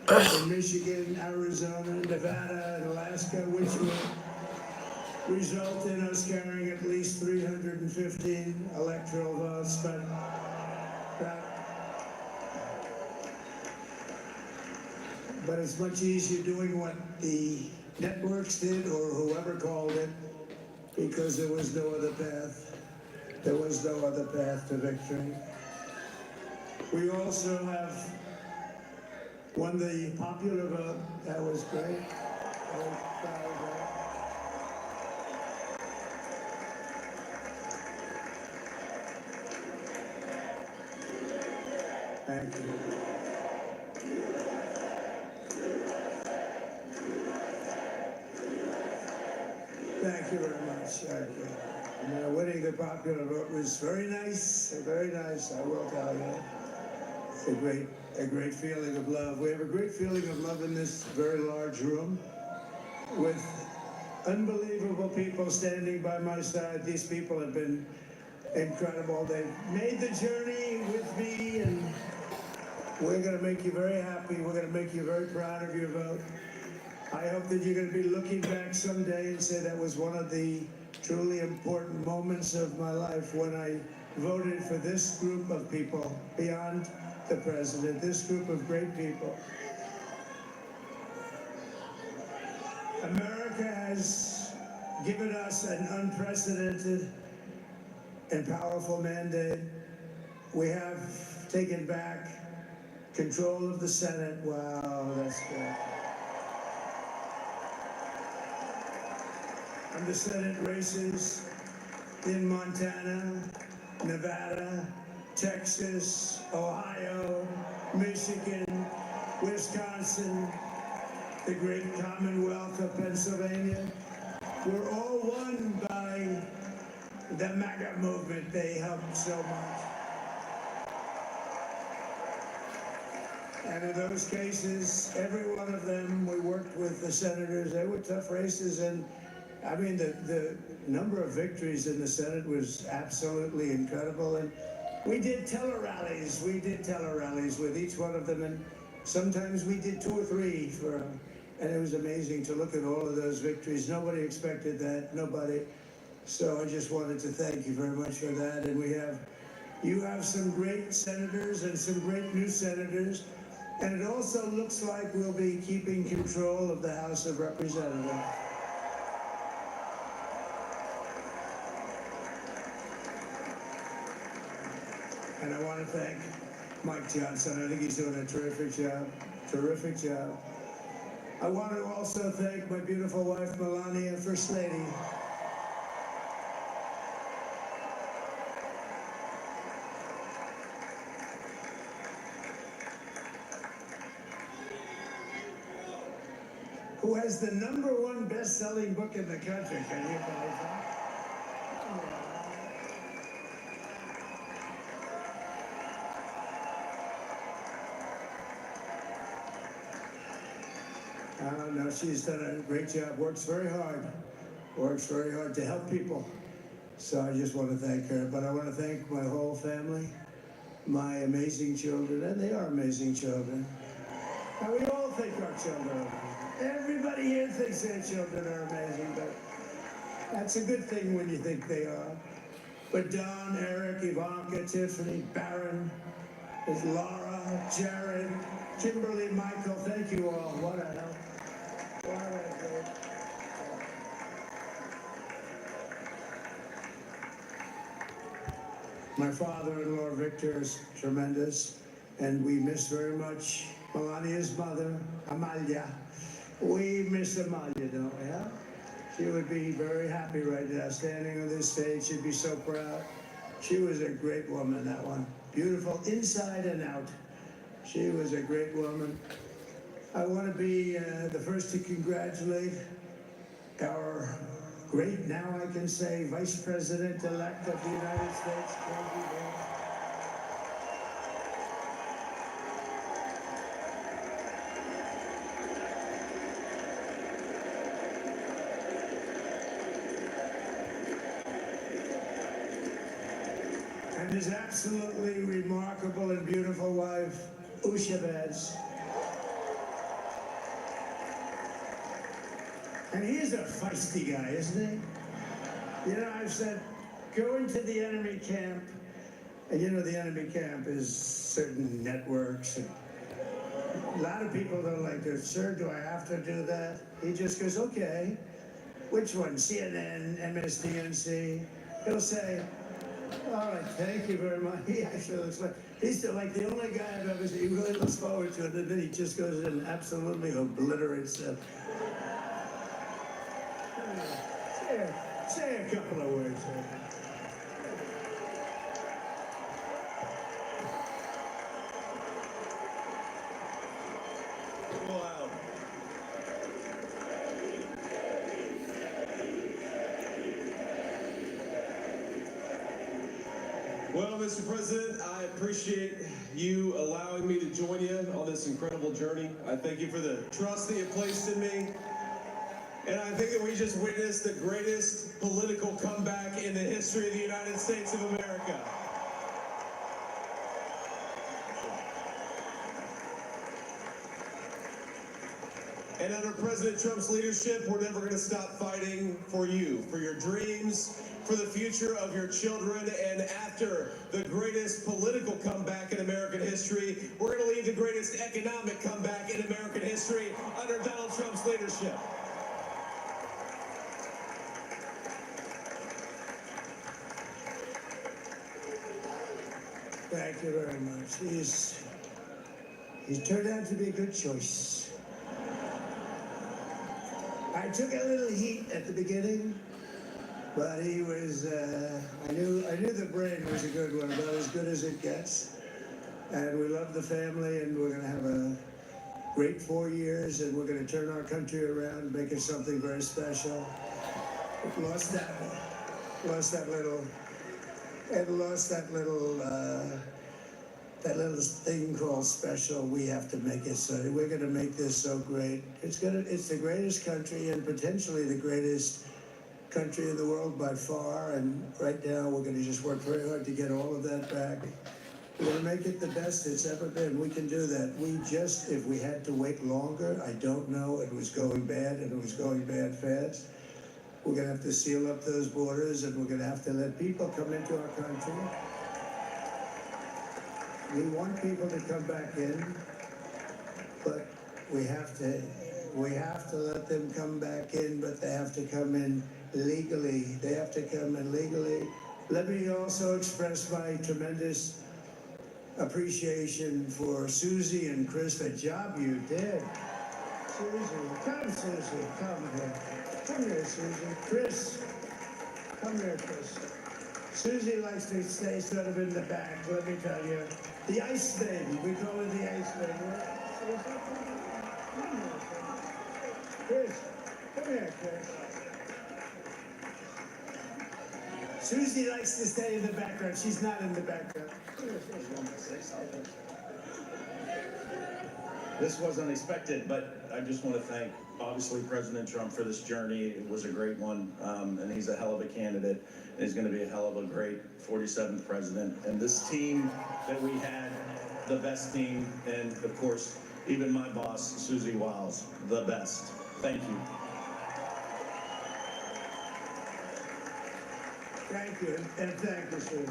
in Michigan, Arizona, Nevada, and Alaska, which will result in us carrying at least 315 electoral votes. But it's much easier doing what the networks did or whoever called it, because there was no other path. There was no other path to victory. We also have won the popular vote. That was great. I was proud of that. Thank you. Thank you very much. Winning the popular vote was very nice, I will tell you. It's a great feeling of love. We have a great feeling of love in this very large room with unbelievable people standing by my side. These people have been incredible. They've made the journey with me, and we're going to make you very happy. We're going to make you very proud of your vote. I hope that you're going to be looking back someday and say that was one of the truly important moments of my life when I voted for this group of people beyond the president, this group of great people. America has given us an unprecedented and powerful mandate. We have taken back control of the Senate. Wow, that's good. And the Senate races in Montana, Nevada, Texas, Ohio, Michigan, Wisconsin, the great Commonwealth of Pennsylvania, were all won by the MAGA movement. They helped so much. And in those cases, every one of them, we worked with the senators. They were tough races, and I mean, the number of victories in the Senate was absolutely incredible. And we did tele-rallies. We did tele-rallies with each one of them, and sometimes we did 2 or 3 for them. And it was amazing to look at all of those victories. Nobody expected that, nobody. So I just wanted to thank you very much for that. And you have some great senators and some great new senators. And it also looks like we'll be keeping control of the House of Representatives. And I want to thank Mike Johnson. I think he's doing a terrific job. Terrific job. I want to also thank my beautiful wife, Melania, First Lady. Who has the #1 best-selling book in the country. Can you believe that? No, she's done a great job, works very hard to help people. So I just want to thank her. But I want to thank my whole family, my amazing children, and they are amazing children. And we all think our children are amazing. Everybody here thinks their children are amazing, but that's a good thing when you think they are. But Don, Eric, Ivanka, Tiffany, Barron, there's Laura, Jared, Kimberly, Michael, thank you all. What a help. My father-in-law, Victor, is tremendous, and we miss very much Melania's mother, Amalia. We miss Amalia, don't we, huh? She would be very happy right now, standing on this stage. She'd be so proud. She was a great woman, that one. Beautiful inside and out. She was a great woman. I want to be the first to congratulate our great, now I can say, Vice President-elect of the United States. Thank you very much. And his absolutely remarkable and beautiful wife, Ushabaz. And he's a feisty guy, isn't he? You know, I've said, go into the enemy camp, and you know the enemy camp is certain networks. And a lot of people don't like this. Sir, do I have to do that? He just goes, okay. Which one? CNN, MSDNC? He'll say, all right, thank you very much. He actually looks like, he's like the only guy I've ever seen. He really looks forward to it, and then he just goes and absolutely obliterates them. Say a couple of words. Wow. Well, Mr. President, I appreciate you allowing me to join you on this incredible journey. I thank you for the trust that you placed in me. And I think that we just witnessed the greatest political comeback in the history of the United States of America. And under President Trump's leadership, we're never going to stop fighting for you, for your dreams, for the future of your children. And after the greatest political comeback in American history, we're going to lead the greatest economic comeback in American history under Donald Trump's leadership. Thank you very much. He's turned out to be a good choice. I took a little heat at the beginning, but he was, I knew the brain was a good one, about as good as it gets. And we love the family, and we're going to have a great 4 years, and we're going to turn our country around, make it something very special. Lost that little thing called special. We have to make it so we're going to make this so great. It's the greatest country and potentially the greatest country in the world by far. And right now we're going to just work very hard to get all of that back. We're going to make it the best it's ever been. We can do that. If we had to wait longer, I don't know. It was going bad, and it was going bad fast. We're going to have to seal up those borders, and we're going to have to let people come into our country. We want people to come back in, but we have to let them come back in, but they have to come in legally. Let me also express my tremendous appreciation for Susie and Chris, the job you did. Susie, come here. Come here, Susie. Chris, come here, Chris. Susie likes to stay sort of in the back, let me tell you. The ice baby, we call her the ice baby. Susie, come here. Chris, come here, Chris. Susie likes to stay in the background. She's not in the background. This was unexpected, but I just want to thank, obviously, President Trump for this journey. It was a great one, and he's a hell of a candidate. And he's going to be a hell of a great 47th president. And this team that we had, the best team, and of course, even my boss, Susie Wiles, the best. Thank you. Thank you, and thank you, Susie.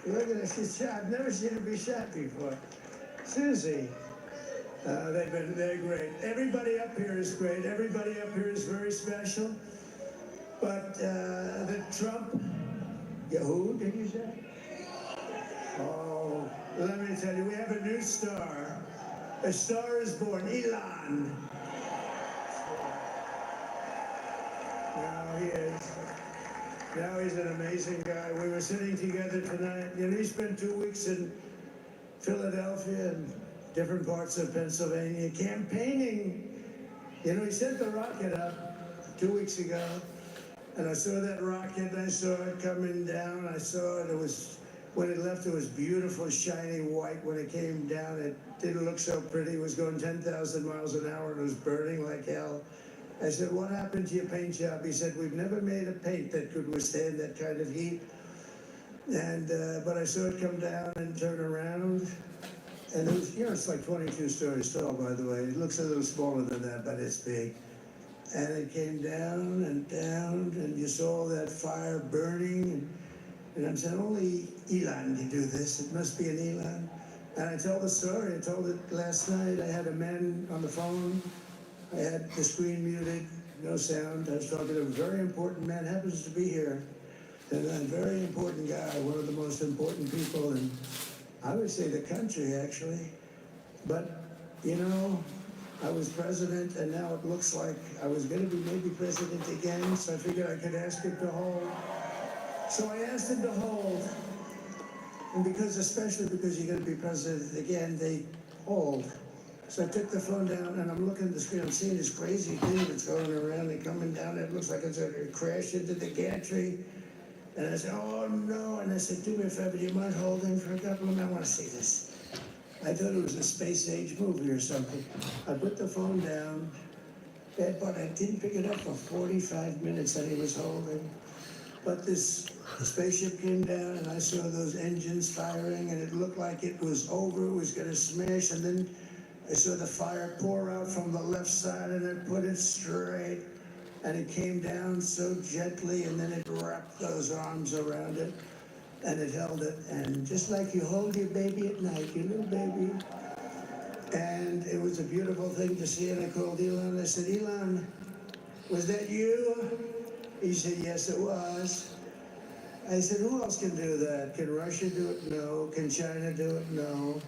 Look at her, she's shot. I've never seen her be shot before. Susie, they're great. Everybody up here is great. Everybody up here is very special. But the Trump, who did you say? Oh, let me tell you, we have a new star. A star is born, Elon. Now he is. Now he's an amazing guy. We were sitting together tonight. You know, he spent 2 weeks in Philadelphia and different parts of Pennsylvania campaigning. You know, he sent the rocket up 2 weeks ago, and I saw that rocket, and I saw it coming down. I saw it. It was, when it left, it was beautiful, shiny white. When it came down, it didn't look so pretty. It was going 10,000 miles an hour, and it was burning like hell. I said, what happened to your paint job? He said, we've never made a paint that could withstand that kind of heat. And, but I saw it come down and turn around. And it was, you know, it's like 22 stories tall, by the way. It looks a little smaller than that, but it's big. And it came down, and you saw that fire burning. And I'm saying, only Elon can do this. It must be an Elon. And I told the story. I told it last night. I had a man on the phone. I had the screen muted, no sound. I was talking to a very important man, happens to be here. And a very important guy, one of the most important people in, I would say, the country, actually. But, you know, I was president, and now it looks like I was going to be maybe president again, so I figured I could ask him to hold. So I asked him to hold. And especially because you're going to be president again, they hold. So I took the phone down, and I'm looking at the screen. I'm seeing this crazy thing that's going around and coming down. It looks like it's going to crash into the gantry. And I said, oh, no. And I said, do me a favor. Do you mind holding for a couple of minutes? I want to see this. I thought it was a space-age movie or something. I put the phone down, but I didn't pick it up for 45 minutes that he was holding. But this spaceship came down and I saw those engines firing and it looked like it was over, it was gonna smash, and then I saw the fire pour out from the left side and I put it straight and it came down so gently and then it wrapped those arms around it and it held it, and just like you hold your baby at night, your little baby. And it was a beautiful thing to see, and I called Elon. I said, Elon, was that you? He said, yes, it was. I said, who else can do that? Can Russia do it? No. Can China do it? No.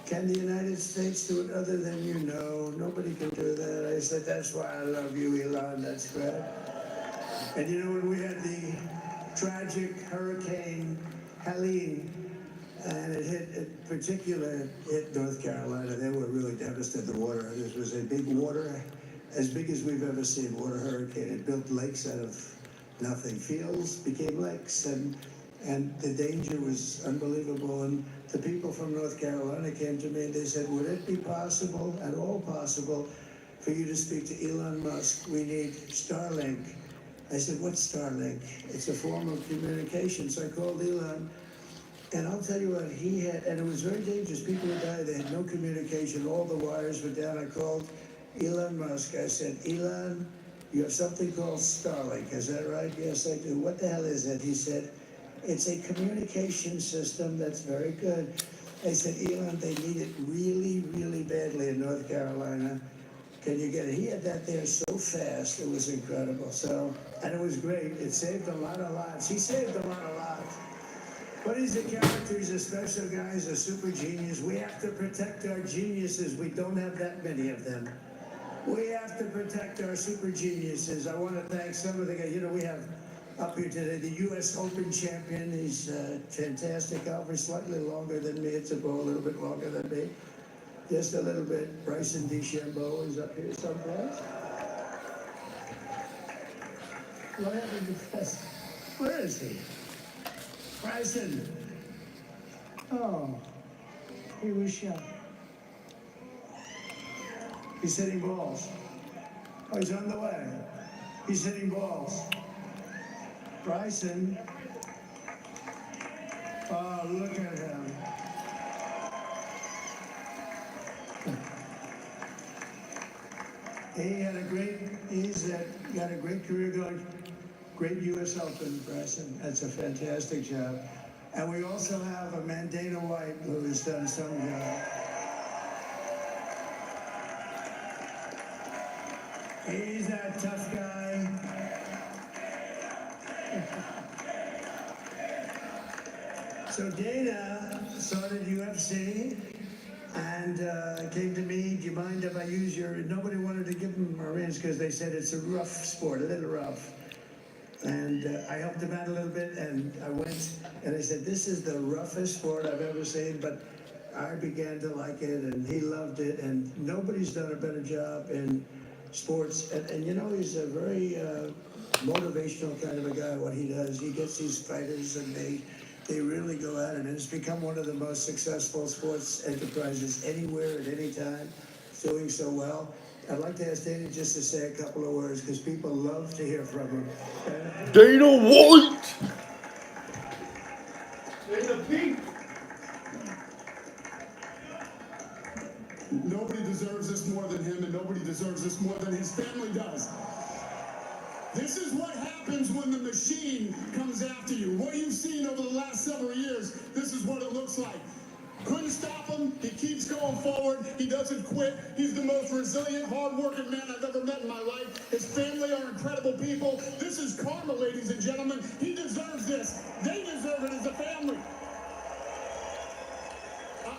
Can the United States do it other than you? No. Nobody can do that. I said, that's why I love you, Elon. That's great. And you know, when we had the tragic Hurricane Helene, and it hit North Carolina. They were really devastated. The water. This was a big water, as big as we've ever seen. Water hurricane. It built lakes out of nothing. Fields became lakes, and the danger was unbelievable. And the people from North Carolina came to me and they said, would it be possible, at all possible, for you to speak to Elon Musk? We need Starlink. I said, what's Starlink? It's a form of communication. So I called Elon. And I'll tell you what, he had, and it was very dangerous. People would die, they had no communication, all the wires were down. I called Elon Musk. I said, Elon, you have something called Starlink, is that right? Yes, I do. What the hell is it? He said, it's a communication system that's very good. I said, Elon, they need it really, really badly in North Carolina. Can you get it? He had that there so fast, it was incredible. So, and it was great. It saved a lot of lives. He saved a lot of lives. But he's a character, he's a special guy, he's a super genius. We have to protect our geniuses. We don't have that many of them. We have to protect our super geniuses. I want to thank some of the guys. You know, we have up here today the U.S. Open champion. He's fantastic. Albert, slightly longer than me. It's a ball a little bit longer than me. Just a little bit. Bryson DeChambeau is up here someplace. What happened to Bryson? Where is he? Bryson. Oh, he was shot. He's hitting balls. Oh, he's on the way. He's hitting balls. Bryson. Oh, look at him. He's got a great career going. Great U.S. Open, Bryson. That's a fantastic job. And we also have Amanda White, who has done some job. He's a tough guy. So Dana started UFC and came to me, do you mind if I use your... Nobody wanted to give him Marines because they said it's a rough sport, a little rough. And I helped him out a little bit, and I went, and I said, this is the roughest sport I've ever seen, but I began to like it, and he loved it, and nobody's done a better job in sports. And you know, he's a very motivational kind of a guy, what he does. He gets these fighters, and they really go at it, and it's become one of the most successful sports enterprises anywhere at any time, doing so well. I'd like to ask Dana just to say a couple of words, because people love to hear from him. Dana White! Dana Pete! Nobody deserves this more than him, and nobody deserves this more than his family does. This is what happens when the machine comes after you. What you've seen over the last several years, this is what it looks like. Couldn't stop him. He keeps going forward. He doesn't quit. He's the most resilient, hard-working man I've ever met in my life. His family are incredible people. This is karma, ladies and gentlemen. He deserves this. They deserve it as a family.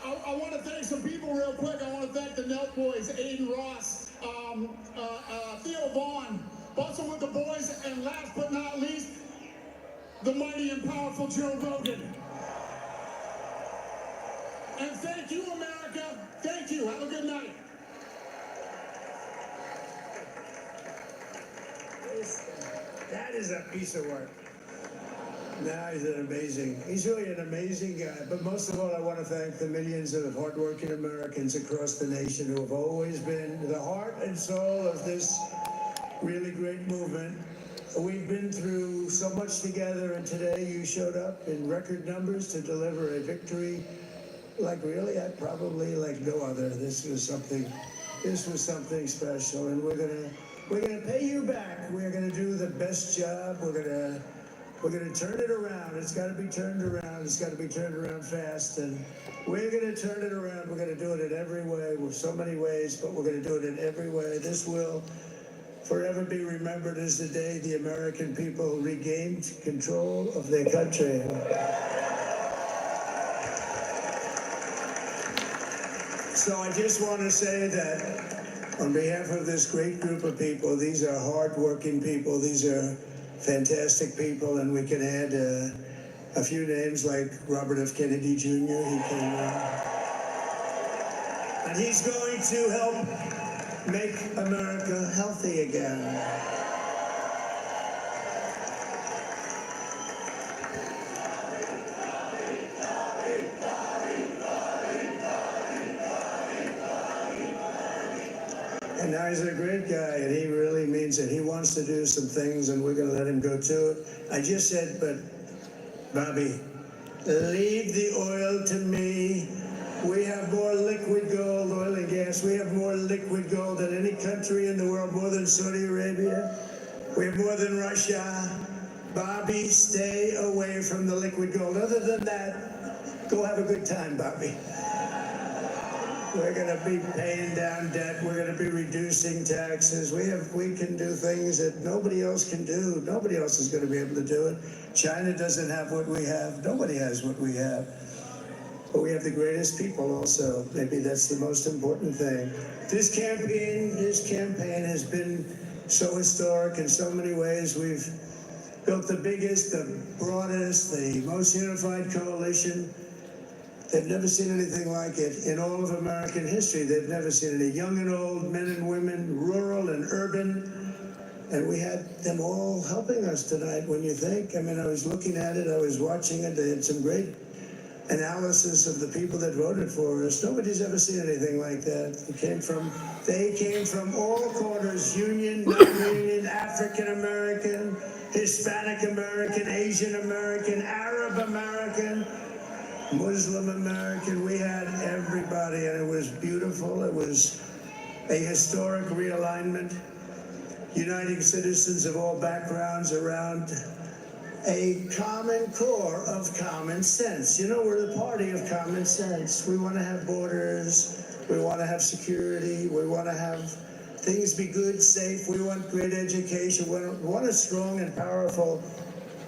I want to thank some people real quick. I want to thank the Nelt boys, Aiden Ross, Theo Vaughn, Bustle with the boys, and last but not least, the mighty and powerful Joe Rogan. And thank you, America. Thank you. Have a good night. That is a piece of work. Now he's really an amazing guy. But most of all, I want to thank the millions of hardworking Americans across the nation who have always been the heart and soul of this really great movement. We've been through so much together, and today you showed up in record numbers to deliver a victory like probably like no other. This was something special, and we're gonna pay you back. We're gonna do the best job. We're gonna turn it around. It's got to be turned around. It's got to be turned around fast, and we're gonna turn it around. We're gonna do it in every way, with so many ways, but we're gonna do it in every way. This will forever be remembered as the day the American people regained control of their country. So I just want to say that on behalf of this great group of people, these are hard-working people, these are fantastic people, and we can add a few names like Robert F. Kennedy Jr. He came in. And he's going to help make America healthy again. And now he's a great guy, and he really means it. He wants to do some things, and we're going to let him go to it. I just said, but Bobby, leave the oil to me. We have more liquid gold, oil and gas. We have more liquid gold than any country in the world, more than Saudi Arabia. We have more than Russia. Bobby, stay away from the liquid gold. Other than that, go have a good time, Bobby. We're going to be paying down debt. We're going to be reducing taxes. We can do things that nobody else can do. Nobody else is going to be able to do it. China doesn't have what we have. Nobody has what we have. But we have the greatest people also. Maybe that's the most important thing. This campaign has been so historic in so many ways. We've built the biggest, the broadest, the most unified coalition. They've never seen anything like it in all of American history. They've never seen it. Young and old, men and women, rural and urban. And we had them all helping us tonight, when you think. I mean, I was looking at it, I was watching it. They had some great analysis of the people that voted for us. Nobody's ever seen anything like that. They came from all corners, union, non-union, African American, Hispanic American, Asian American, Arab American, Muslim American. We had everybody, and it was beautiful. It was a historic realignment, uniting citizens of all backgrounds around a common core of common sense. You know, we're the party of common sense. We want to have borders. We want to have security. We want to have things be good, safe. We want great education. We want a strong and powerful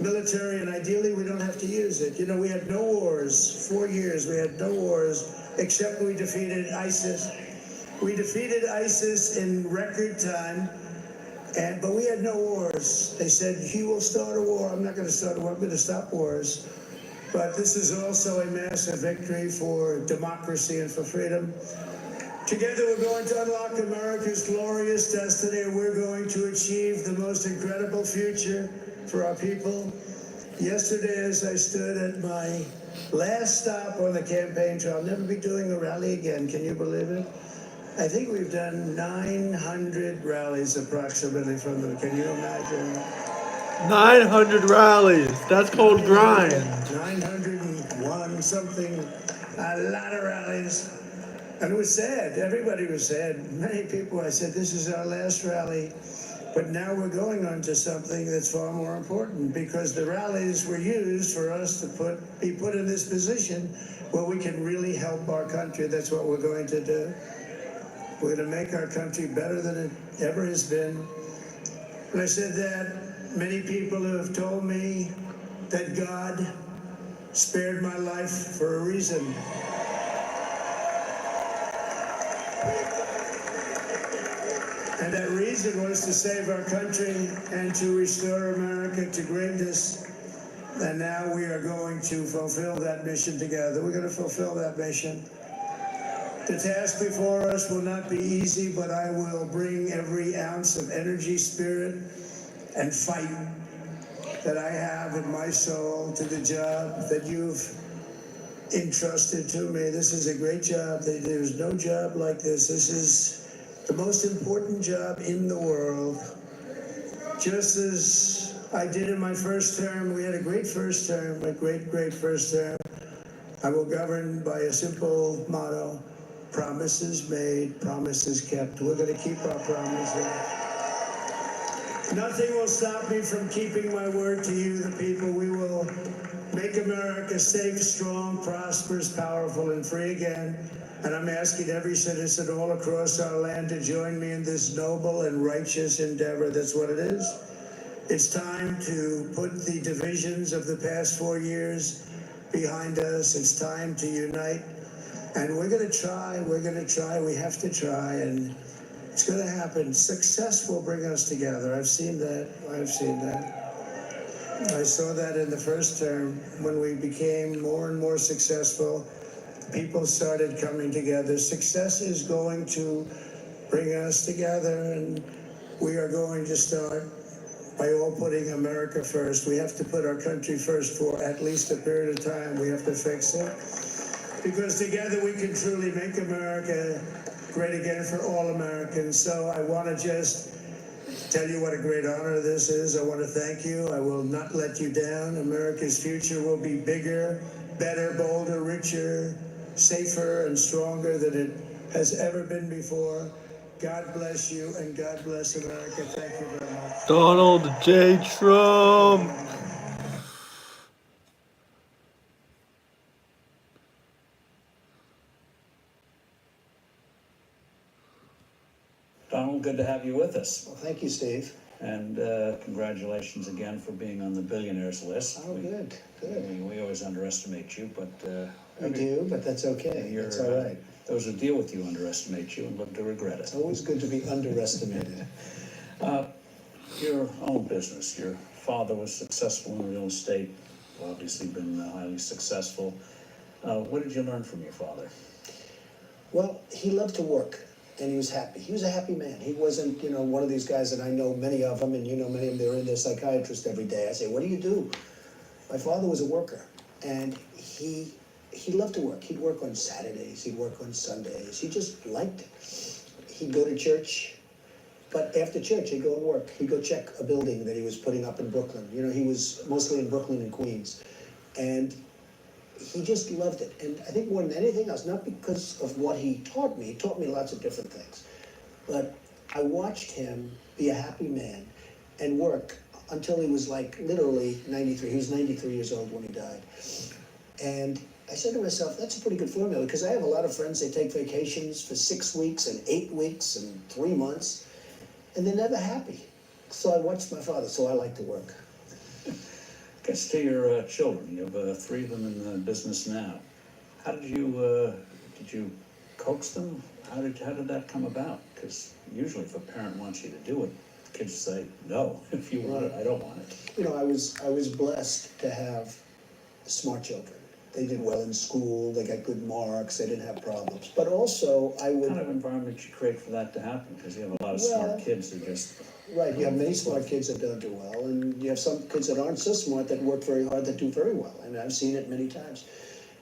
military, and ideally we don't have to use it. You know, we had no wars. 4 years we had no wars, except we defeated ISIS. We defeated ISIS in record time. But we had no wars. They said, he will start a war. I'm not going to start a war. I'm going to stop wars. But this is also a massive victory for democracy and for freedom. Together we're going to unlock America's glorious destiny. We're going to achieve the most incredible future for our people. Yesterday, as I stood at my last stop on the campaign trail, I'll never be doing a rally again. Can you believe it? I think we've done 900 rallies approximately from them. Can you imagine? 900 rallies. That's called grind. 901 something. A lot of rallies. And it was sad. Everybody was sad. Many people, I said, this is our last rally. But now we're going on to something that's far more important, because the rallies were used for us to be put in this position where we can really help our country. That's what we're going to do. We're going to make our country better than it ever has been. When I said that, many people have told me that God spared my life for a reason. And that reason was to save our country and to restore America to greatness. And now we are going to fulfill that mission together. We're going to fulfill that mission. The task before us will not be easy, but I will bring every ounce of energy, spirit, and fight that I have in my soul to the job that you've entrusted to me. This is a great job. There's no job like this. This is the most important job in the world. Just as I did in my first term, we had a great first term, a great first term. I will govern by a simple motto: promises made, promises kept. We're going to keep our promises. Nothing will stop me from keeping my word to you, the people. We will make America safe, strong, prosperous, powerful, and free again. And I'm asking every citizen all across our land to join me in this noble and righteous endeavor. That's what it is. It's time to put the divisions of the past 4 years behind us. It's time to unite. And we're going to try, we have to try, and it's going to happen. Success will bring us together. I've seen that. I saw that in the first term. When we became more and more successful, people started coming together. Success is going to bring us together, and we are going to start by all putting America first. We have to put our country first for at least a period of time. We have to fix it, because together we can truly make America great again for all Americans. So I want to just tell you what a great honor this is. I want to thank you. I will not let you down. America's future will be bigger, better, bolder, richer, safer, and stronger than it has ever been before. God bless you, and God bless America. Thank you very much. Donald J. Trump. Donald, good to have you with us. Well, thank you, Steve. And congratulations again for being on the billionaires list. Oh, good. We always underestimate you, but We do, but that's okay. That's all right. Those who deal with you underestimate you and look to regret it. It's always good to be underestimated. Your own business, your father was successful in real estate, obviously been highly successful. What did you learn from your father? Well, he loved to work, and he was happy. He was a happy man. He wasn't, one of these guys that I know many of them, and you know many of them, they're in their psychiatrist every day. I say, what do you do? My father was a worker, and he loved to work. He'd work on Saturdays, he'd work on Sundays. He just liked it. He'd go to church, but after church, he'd go and work. He'd go check a building that he was putting up in Brooklyn. He was mostly in Brooklyn and Queens. And he just loved it. And I think more than anything else, not because of what he taught me lots of different things, but I watched him be a happy man and work until he was like literally 93. He was 93 years old when he died. And I said to myself, that's a pretty good formula, because I have a lot of friends, they take vacations for 6 weeks and 8 weeks and 3 months, and they're never happy. So I watched my father, so I like to work. Gets to your children. You have 3 of them in the business now. How did you coax them? How did that come about? Because usually if a parent wants you to do it, the kids say, no, if you want it, I don't want it. I was blessed to have smart children. They did well in school, they got good marks, they didn't have problems. But also, I would... What kind of environment you create for that to happen? Because you have a lot of smart kids that just... Right, you have many smart kids that don't do well, and you have some kids that aren't so smart that work very hard that do very well, and I've seen it many times.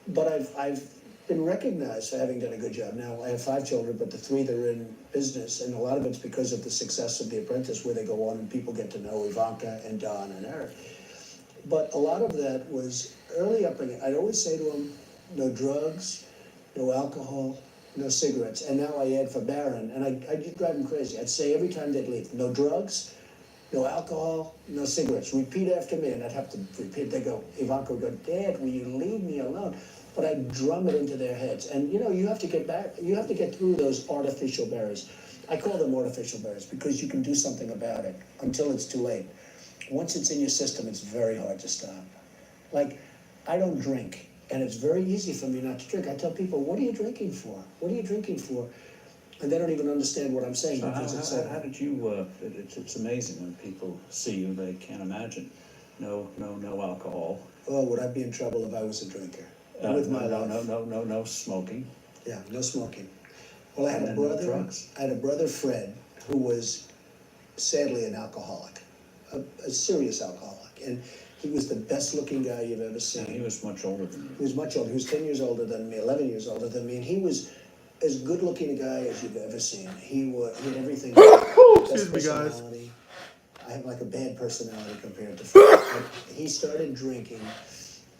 But I've been recognized for having done a good job. Now, I have 5 children, but the 3 that are in business, and a lot of it's because of the success of The Apprentice, where they go on and people get to know Ivanka and Don and Eric. But a lot of that was early upbringing. I'd always say to them, no drugs, no alcohol, no cigarettes. And now I add for Barron, and I just drive them crazy. I'd say every time they'd leave, no drugs, no alcohol, no cigarettes. Repeat after me, and I'd have to repeat. They go, Ivanka would go, Dad, will you leave me alone? But I'd drum it into their heads. And you have to get back, you have to get through those artificial barriers. I call them artificial barriers because you can do something about it until it's too late. Once it's in your system, it's very hard to stop. Like, I don't drink, and it's very easy for me not to drink. I tell people, what are you drinking for? What are you drinking for? And they don't even understand what I'm saying. So because how did you, it's amazing when people see you, they can't imagine. No alcohol. Oh, would I be in trouble if I was a drinker? With my life. No smoking. Yeah, no smoking. Well, I had a And brother. no drugs. I had a brother, Fred, who was sadly an alcoholic. a serious alcoholic. And he was the best looking guy you've ever And seen. he was much older than you. He was much older. He was 10 years older than me, 11 years older than me, and he was as good looking a guy as you've ever seen. He had everything. Excuse me, guys. Personality. I have like a bad personality compared to Fred. He started drinking,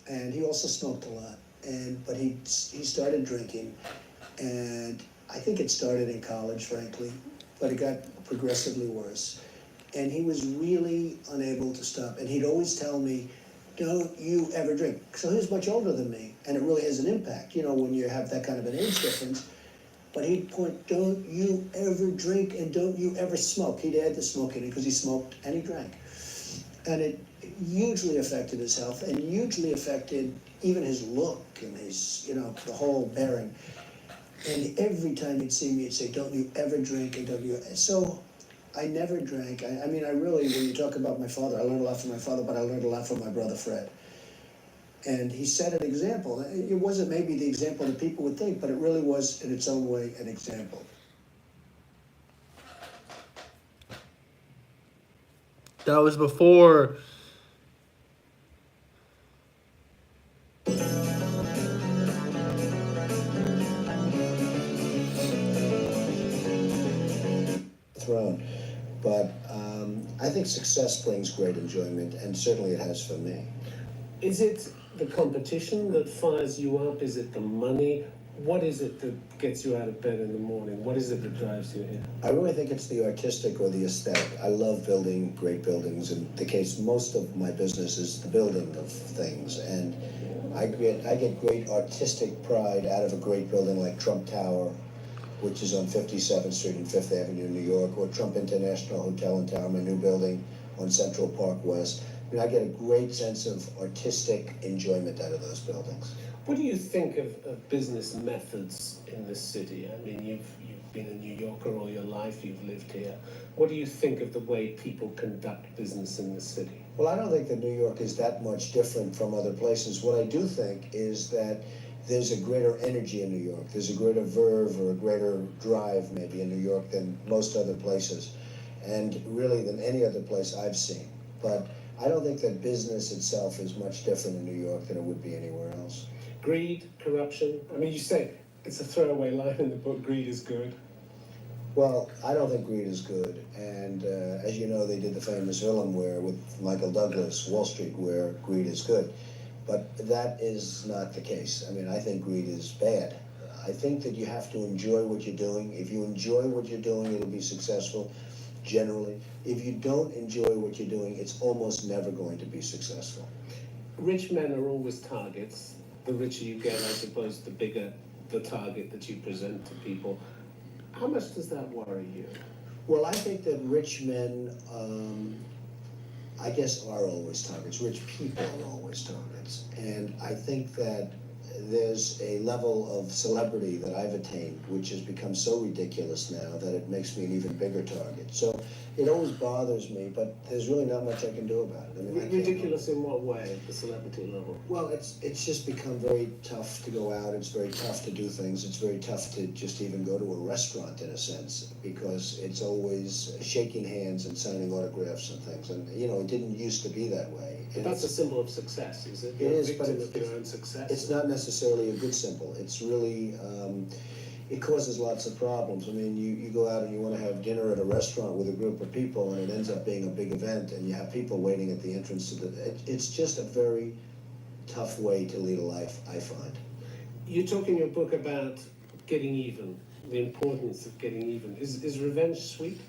and he also smoked a lot. But he started drinking, and I think it started in college, frankly, but it got progressively worse. And he was really unable to stop. And he'd always tell me, "Don't you ever drink." So he was much older than me, and it really has an impact, when you have that kind of an age difference. But he'd point, "Don't you ever drink, and don't you ever smoke." He'd add the smoking because he smoked and he drank. And it hugely affected his health and hugely affected even his look and his, the whole bearing. And every time he'd see me, he'd say, "Don't you ever drink, and don't you..." So I never drank. I mean, I really, when you talk about my father, I learned a lot from my father, but I learned a lot from my brother Fred. And he set an example. It wasn't maybe the example that people would think, but it really was, in its own way, an example. That was before. Throne. But I think success brings great enjoyment, and certainly it has for me. Is it the competition that fires you up? Is it the money? What is it that gets you out of bed in the morning? What is it that drives you here? I really think it's the artistic or the aesthetic. I love building great buildings. In the case, most of my business is the building of things, and I get great artistic pride out of a great building like Trump Tower, which is on 57th Street and 5th Avenue, New York, or Trump International Hotel and Tower, my new building on Central Park West. I mean, I get a great sense of artistic enjoyment out of those buildings. What do you think of business methods in this city? I mean, you've been a New Yorker all your life, you've lived here. What do you think of the way people conduct business in this city? Well, I don't think that New York is that much different from other places. What I do think is that there's a greater energy in New York. There's a greater verve or a greater drive maybe in New York than most other places, and really than any other place I've seen. But I don't think that business itself is much different in New York than it would be anywhere else. Greed, corruption. I mean, you say it's a throwaway line in the book, greed is good. Well, I don't think greed is good. And as you know, they did the famous film with Michael Douglas, Wall Street, where greed is good. But that is not the case. I mean, I think greed is bad. I think that you have to enjoy what you're doing. If you enjoy what you're doing, it'll be successful, generally. If you don't enjoy what you're doing, it's almost never going to be successful. Rich men are always targets. The richer you get, I suppose, the bigger the target that you present to people. How much does that worry you? Well, I think that rich men, I guess, are always targets. Rich people are always targets. And I think that there's a level of celebrity that I've attained, which has become so ridiculous now that it makes me an even bigger target. So it always bothers me, but there's really not much I can do about it. I mean, Ridiculous in what way, the celebrity level? Well, it's just become very tough to go out. It's very tough to do things. It's very tough to just even go to a restaurant, in a sense, because it's always shaking hands and signing autographs and things. And, it didn't used to be that way. But that's a symbol of success, is it? It is, but of your own success. it's not necessarily a good symbol. It's really, it causes lots of problems. I mean, you go out and you want to have dinner at a restaurant with a group of people, and it ends up being a big event, and you have people waiting at the entrance to it's just a very tough way to lead a life, I find. You talk in your book about getting even, the importance of getting even. Is revenge sweet?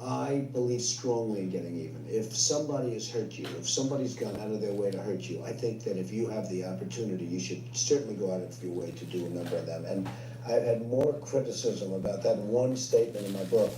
I believe strongly in getting even. If somebody has hurt you, if somebody's gone out of their way to hurt you, I think that if you have the opportunity, you should certainly go out of your way to do a number of them. And I've had more criticism about that one statement in my book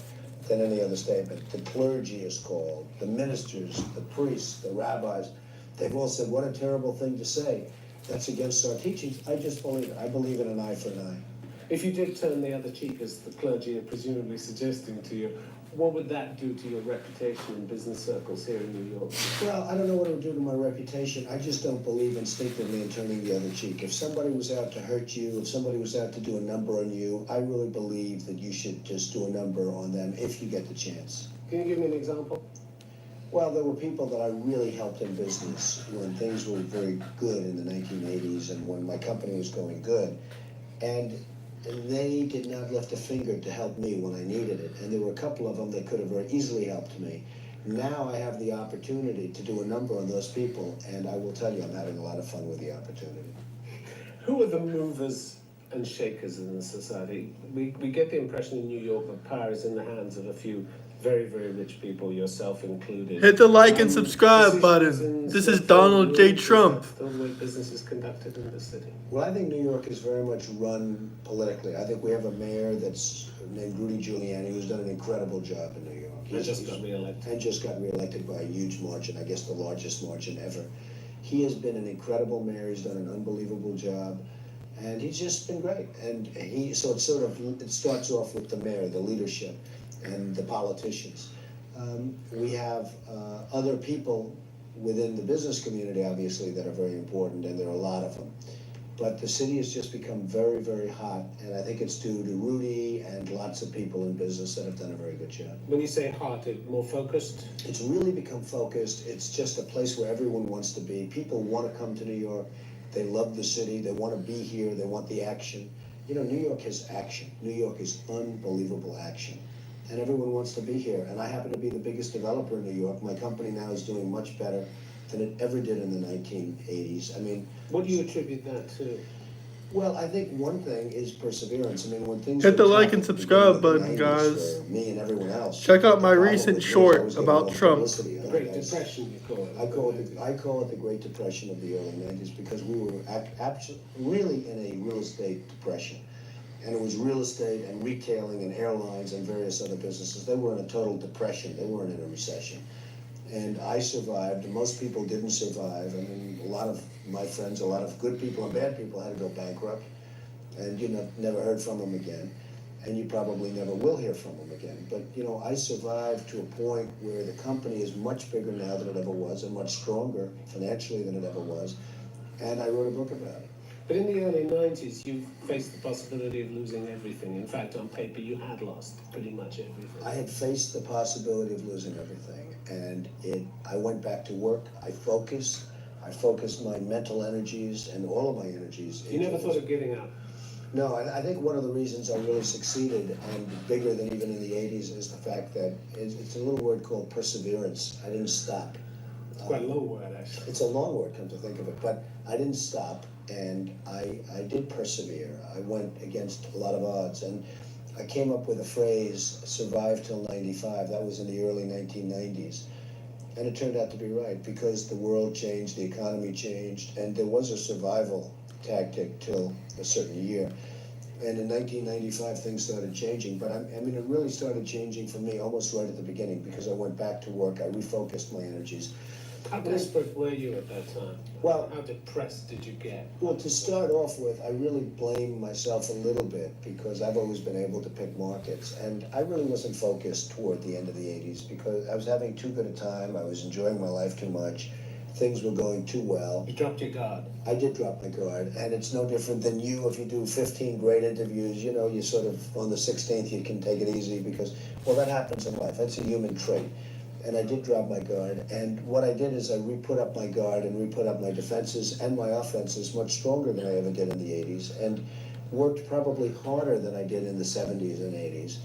than any other statement. The clergy is called, the ministers, the priests, the rabbis, they've all said, what a terrible thing to say. That's against our teachings. I just believe it. I believe in an eye for an eye. If you did turn the other cheek, as the clergy are presumably suggesting to you, what would that do to your reputation in business circles here in New York? Well, I don't know what it would do to my reputation. I just don't believe instinctively in turning the other cheek. If somebody was out to hurt you, if somebody was out to do a number on you, I really believe that you should just do a number on them if you get the chance. Can you give me an example? Well, there were people that I really helped in business when things were very good in the 1980s and when my company was going good. And they did not lift a finger to help me when I needed it. And there were a couple of them that could have very easily helped me. Now I have the opportunity to do a number on those people, and I will tell you, I'm having a lot of fun with the opportunity. Who are the movers and shakers in the society? We get the impression in New York that power is in the hands of a few very, very rich people, yourself included. Hit the like and subscribe decisions button. in This is sort of Donald J. rules, is Trump. that the way business is conducted in the city. Well, I think New York is very much run politically. I think we have a mayor that's named Rudy Giuliani who's done an incredible job in New York. And just got reelected. And just got reelected by a huge margin, I guess the largest margin ever. He has been an incredible mayor. He's done an unbelievable job. And he's just been great. And so it starts off with the mayor, the leadership, and the politicians. We have other people within the business community, obviously, that are very important, and there are a lot of them. But the city has just become very, very hot, and I think it's due to Rudy and lots of people in business that have done a very good job. When you say hot, more focused? It's really become focused. It's just a place where everyone wants to be. People want to come to New York. They love the city. They want to be here. They want the action. You know, New York has action. New York is unbelievable action. And everyone wants to be here. And I happen to be the biggest developer in New York. My company now is doing much better than it ever did in the 1980s. I mean... What do you attribute that to? Well, I think one thing is perseverance. I mean, when things Hit the were like tough and at the subscribe beginning of the button, 90s guys. for me and everyone else. Check out my the problem recent was short I was getting about all the Trump. publicity on The it, Great guys. Depression, you call it. I call it the Great Depression of the early 90s because we were really in a real estate depression. And it was real estate and retailing and airlines and various other businesses. They were in a total depression. They weren't in a recession. And I survived. Most people didn't survive. I mean, a lot of my friends, a lot of good people and bad people had to go bankrupt. And you never heard from them again. And you probably never will hear from them again. But, you know, I survived to a point where the company is much bigger now than it ever was and much stronger financially than it ever was. And I wrote a book about it. But in the early 90s, you faced the possibility of losing everything. In fact, on paper, you had lost pretty much everything. I had faced the possibility of losing everything, and I went back to work. I focused my mental energies and all of my energies. You never thought of giving up? No, I think one of the reasons I really succeeded, and bigger than even in the 80s, is the fact that it's a little word called perseverance. I didn't stop. It's quite a long word, actually. It's a long word, come to think of it, but I didn't stop, and I did persevere. I went against a lot of odds, and I came up with a phrase, survive till 95. That was in the early 1990s. And it turned out to be right, because the world changed, the economy changed, and there was a survival tactic till a certain year. And in 1995, things started changing, but I mean, it really started changing for me almost right at the beginning, because I went back to work, I refocused my energies. How desperate were you at that time? Well, how depressed did you get? Well, to start off with, I really blame myself a little bit because I've always been able to pick markets, and I really wasn't focused toward the end of the 80s because I was having too good a time, I was enjoying my life too much, things were going too well. You dropped your guard. I did drop my guard, and it's no different than you. If you do 15 great interviews, you know, you sort of, on the 16th, you can take it easy because, well, that happens in life. That's a human trait. And I did drop my guard, and what I did is I re-put up my guard and re-put up my defenses and my offenses much stronger than I ever did in the 80s, and worked probably harder than I did in the 70s and 80s,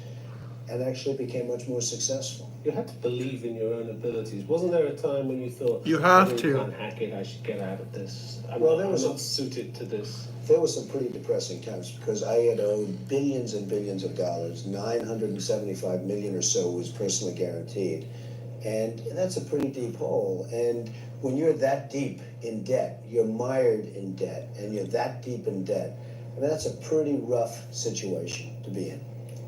and actually became much more successful. You had to believe in your own abilities. Wasn't there a time when you thought, you have I to. can't hack it, I should get out of this. I'm not suited to this. There were some pretty depressing times because I had owed billions and billions of dollars. 975 million or so was personally guaranteed. And that's a pretty deep hole. And when you're that deep in debt, you're mired in debt, and you're that deep in debt, I mean, that's a pretty rough situation to be in.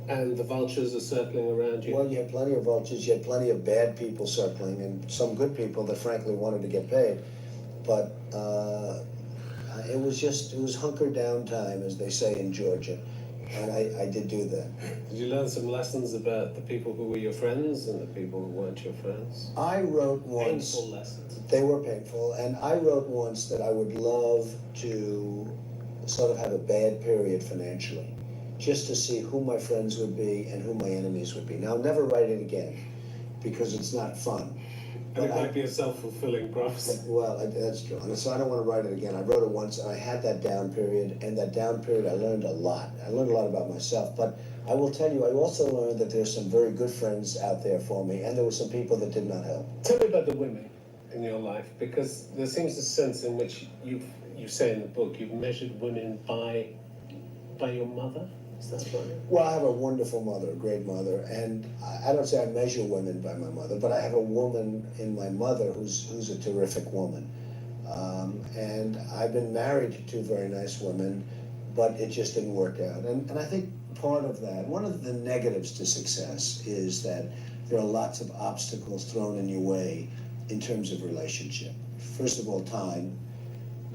And the vultures are circling around you? Well, you had plenty of vultures, you had plenty of bad people circling, and some good people that frankly wanted to get paid. But it was hunker down time, as they say in Georgia. And I did do that. Did you learn some lessons about the people who were your friends and the people who weren't your friends? I wrote once. Painful lessons. They were painful, and I wrote once that I would love to sort of have a bad period financially, just to see who my friends would be and who my enemies would be. Now, I'll never write it again, because it's not fun. And it might be a self-fulfilling prophecy. Well, that's true. And so I don't want to write it again. I wrote it once, and I had that down period. And that down period, I learned a lot. I learned a lot about myself. But I will tell you, I also learned that there's some very good friends out there for me, and there were some people that did not help. Tell me about the women in your life, because there seems a sense in which you say in the book you've measured women by your mother. Is that right? Well, I have a wonderful mother, a great mother, and I don't say I measure women by my mother, but I have a woman in my mother who's a terrific woman. And I've been married to two very nice women, but it just didn't work out. And I think part of that, one of the negatives to success is that there are lots of obstacles thrown in your way in terms of relationship. First of all, time,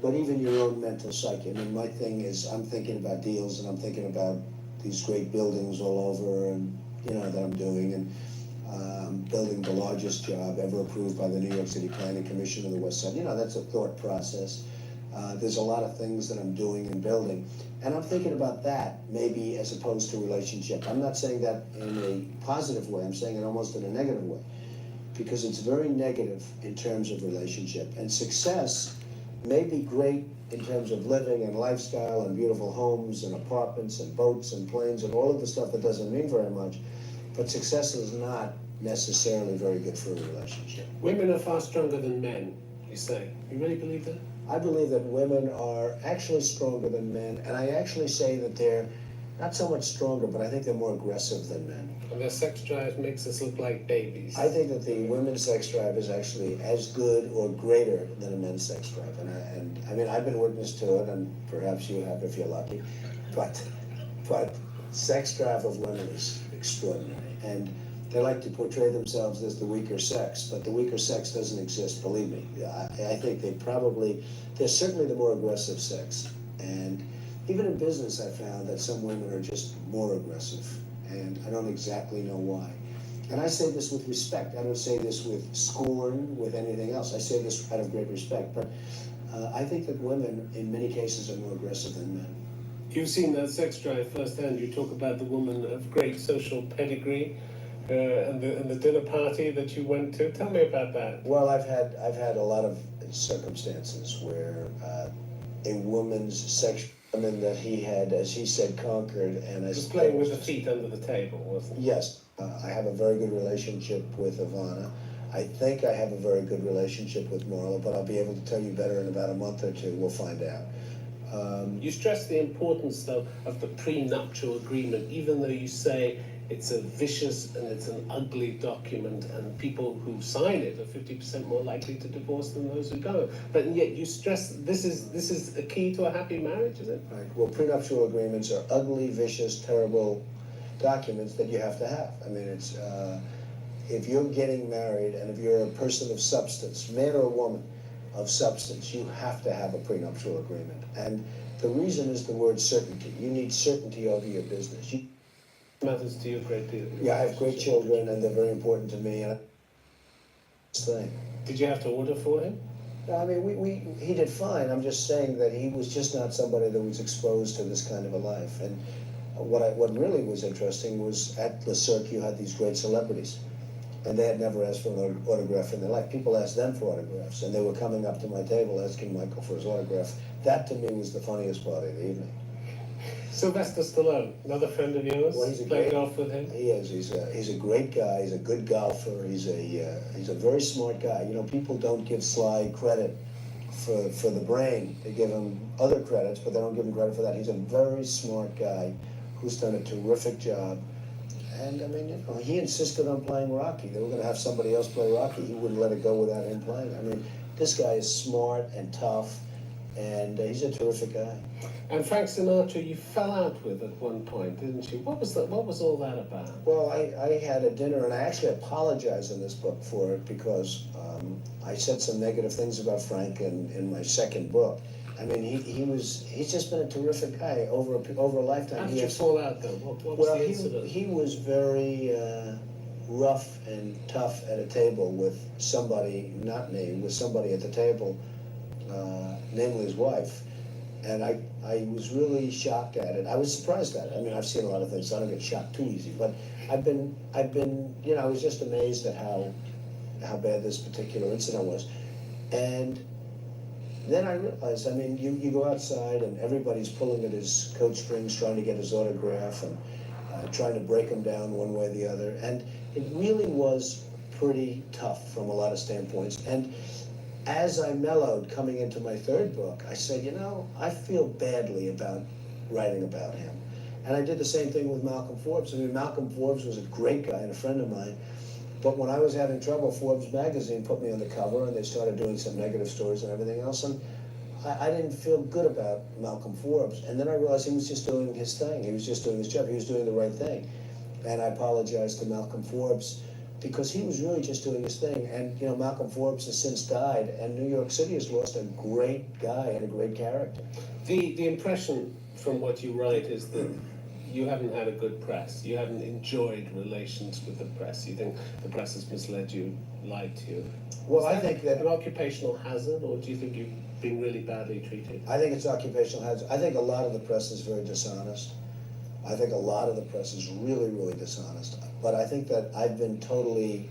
but even your own mental psyche. I mean, my thing is I'm thinking about deals, and I'm thinking about these great buildings all over, and that I'm doing, and building the largest job ever approved by the New York City Planning Commission on the West Side. That's a thought process. There's a lot of things that I'm doing and building, and I'm thinking about that maybe as opposed to relationship. I'm not saying that in a positive way. I'm saying it almost in a negative way, because it's very negative in terms of relationship. And success may be great in terms of living and lifestyle and beautiful homes and apartments and boats and planes and all of the stuff that doesn't mean very much, but success is not necessarily very good for a relationship. Women are far stronger than men, you say. You really believe that? I believe that women are actually stronger than men, and I actually say that they're not so much stronger, but I think they're more aggressive than men. And their sex drive makes us look like babies. I think that the women's sex drive is actually as good or greater than a men's sex drive. And I mean, I've been witness to it, and perhaps you have if you're lucky, but sex drive of women is extraordinary. And they like to portray themselves as the weaker sex, but the weaker sex doesn't exist, believe me. I think they're certainly the more aggressive sex. And even in business, I found that some women are just more aggressive, and I don't exactly know why. And I say this with respect. I don't say this with scorn, with anything else. I say this out of great respect. But I think that women, in many cases, are more aggressive than men. You've seen that sex drive firsthand. You talk about the woman of great social pedigree and the dinner party that you went to. Tell me about that. Well, I've had a lot of circumstances where a woman's sexual woman that he had, as he said, conquered, and Just playing with the feet under the table, wasn't it? Yes, I have a very good relationship with Ivana. I think I have a very good relationship with Marla, but I'll be able to tell you better in about a month or two. We'll find out. You stress the importance, though, of the prenuptial agreement, even though you say it's a vicious and it's an ugly document, and people who sign it are 50% more likely to divorce than those who don't. But yet you stress this is a key to a happy marriage, is it? Right. Well, prenuptial agreements are ugly, vicious, terrible documents that you have to have. I mean, it's if you're getting married and if you're a person of substance, man or woman of substance, you have to have a prenuptial agreement. And the reason is the word certainty. You need certainty over your business. Matters to you a great deal. Yeah, I have great children, and they're very important to me. And thing. Did you have to order for him? No, I mean, he did fine. I'm just saying that he was just not somebody that was exposed to this kind of a life. And what really was interesting was at Le Cirque you had these great celebrities, and they had never asked for an autograph in their life. People asked them for autographs, and they were coming up to my table asking Michael for his autograph. That to me was the funniest part of the evening. Sylvester Stallone, another friend of yours. Well, he's played golf with him. He is. He's a great guy. He's a good golfer. He's a very smart guy. You know, people don't give Sly credit for the brain. They give him other credits, but they don't give him credit for that. He's a very smart guy who's done a terrific job. And I mean, he insisted on playing Rocky. They were going to have somebody else play Rocky. He wouldn't let it go without him playing. I mean, this guy is smart and tough, and he's a terrific guy. And Frank Sinatra, you fell out with at one point, didn't you? What was all that about? Well, I had a dinner, and I actually apologize in this book for it because I said some negative things about Frank in my second book. I mean, he's just been a terrific guy over a lifetime. How did you fall out, though? What was the incident? He was very rough and tough at a table with somebody, not me, with somebody at the table, namely his wife. And I was really shocked at it. I was surprised at it. I mean, I've seen a lot of things, so I don't get shocked too easy. But I was just amazed at how bad this particular incident was. And then I realized, I mean, you go outside and everybody's pulling at his coat strings, trying to get his autograph and trying to break him down one way or the other. And it really was pretty tough from a lot of standpoints. And as I mellowed coming into my third book, I said, you know, I feel badly about writing about him. And I did the same thing with Malcolm Forbes. I mean, Malcolm Forbes was a great guy and a friend of mine. But when I was having trouble, Forbes magazine put me on the cover and they started doing some negative stories and everything else. And I didn't feel good about Malcolm Forbes. And then I realized he was just doing his thing. He was just doing his job. He was doing the right thing. And I apologized to Malcolm Forbes because he was really just doing his thing. And, you know, Malcolm Forbes has since died, and New York City has lost a great guy and a great character. The impression from what you write is that you haven't had a good press. You haven't enjoyed relations with the press. You think the press has misled you, lied to you. Well, Is I think that an occupational hazard, or do you think you've been really badly treated? I think it's occupational hazard. I think a lot of the press is very dishonest. I think a lot of the press is really, really dishonest. But I think that I've been totally,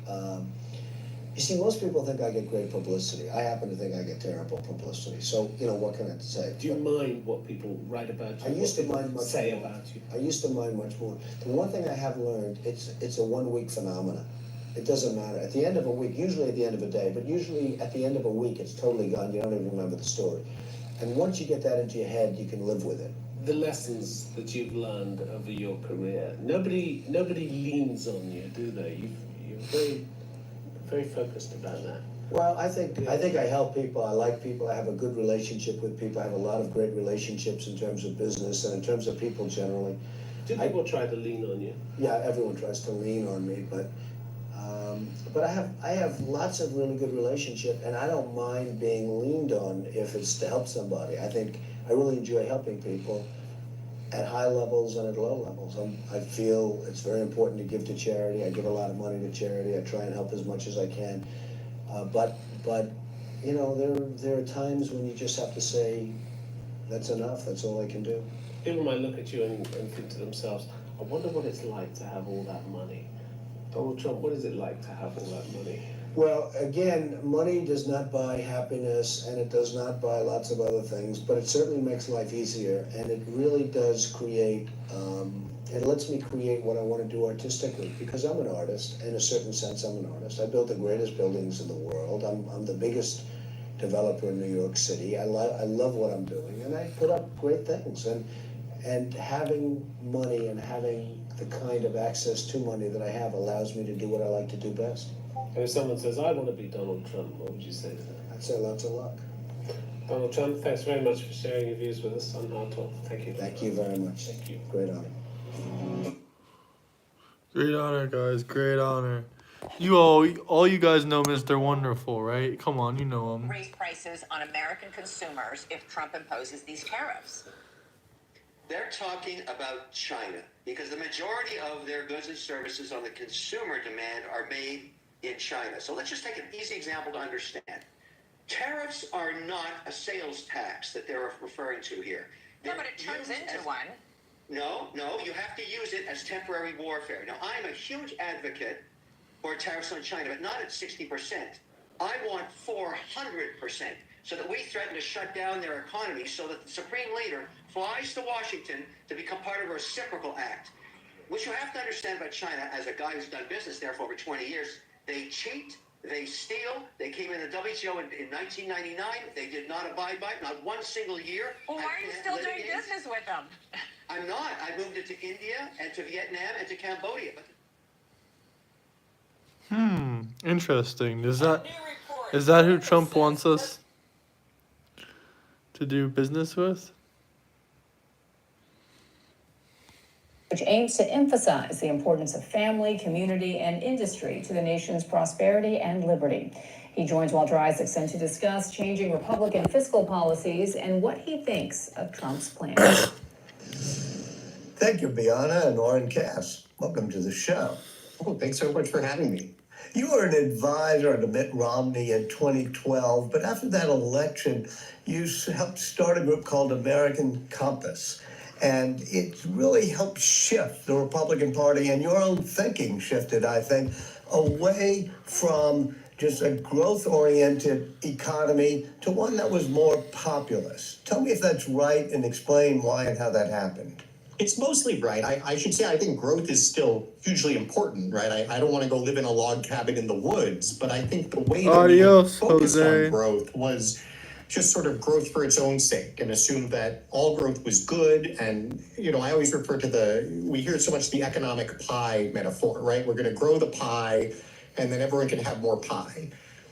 you see, most people think I get great publicity. I happen to think I get terrible publicity. So, you know, what can I say? Do you mind what people write about you? I used to what people mind much say more. about you. I used to mind much more. The one thing I have learned, it's a 1 week phenomenon. It doesn't matter. At the end of a week, usually at the end of a day, but usually at the end of a week, it's totally gone. You don't even remember the story. And once you get that into your head, you can live with it. The lessons that you've learned over your career, nobody leans on you, do they? You're very, very focused about that. Well, I think I help people. I like people. I have a good relationship with people. I have a lot of great relationships in terms of business and in terms of people generally. Do people try to lean on you? Yeah, everyone tries to lean on me, but I have lots of really good relationship, and I don't mind being leaned on if it's to help somebody. I think I really enjoy helping people at high levels and at low levels. I feel it's very important to give to charity. I give a lot of money to charity. I try and help as much as I can. But you know, there are times when you just have to say, that's enough. That's all I can do. People might look at you and think to themselves, I wonder what it's like to have all that money. Donald Trump, what is it like to have all that money? Well, again, money does not buy happiness, and it does not buy lots of other things, but it certainly makes life easier, and it really does create, it lets me create what I want to do artistically, because I'm an artist. In a certain sense, I'm an artist. I built the greatest buildings in the world. I'm the biggest developer in New York City. I love what I'm doing, and I put up great things, and having money and having the kind of access to money that I have allows me to do what I like to do best. And if someone says, I want to be Donald Trump, what would you say to them? I'd say lots of luck. Donald Trump, thanks very much for sharing your views with us on Hard Talk. Thank you. Thank you very much. Thank you. Great honor. Great honor, guys. Great honor. You all you guys know Mr. Wonderful, right? Come on, you know him. Raise prices on American consumers if Trump imposes these tariffs. They're talking about China because the majority of their goods and services on the consumer demand are made in China. So let's just take an easy example to understand. Tariffs are not a sales tax that they're referring to here. No, but it turns into one. No, you have to use it as temporary warfare. Now, I'm a huge advocate for tariffs on China, but not at 60%. I want 400%, so that we threaten to shut down their economy so that the Supreme Leader flies to Washington to become part of a reciprocal act. What you have to understand about China, as a guy who's done business there for over 20 years, they cheat, they steal. They came in the WTO in 1999. They did not abide by it, not one single year. Well, why are you still doing business with them? I'm not. I moved it to India and to Vietnam and to Cambodia. Interesting. Is that who Trump wants us to do business with? Which aims to emphasize the importance of family, community, and industry to the nation's prosperity and liberty. He joins Walter Isaacson to discuss changing Republican fiscal policies and what he thinks of Trump's plans. Thank you, Bianna and Lauren Cass. Welcome to the show. Oh, thanks so much for having me. You were an advisor to Mitt Romney in 2012, but after that election, you helped start a group called American Compass. And it really helped shift the Republican Party, and your own thinking shifted, I think, away from just a growth-oriented economy to one that was more populist. Tell me if that's right and explain why and how that happened. It's mostly right. I should say I think growth is still hugely important, right? I don't want to go live in a log cabin in the woods, but I think the way that we had focused on growth was just sort of growth for its own sake and assumed that all growth was good. And, I always refer to we hear so much the economic pie metaphor, right? We're going to grow the pie and then everyone can have more pie.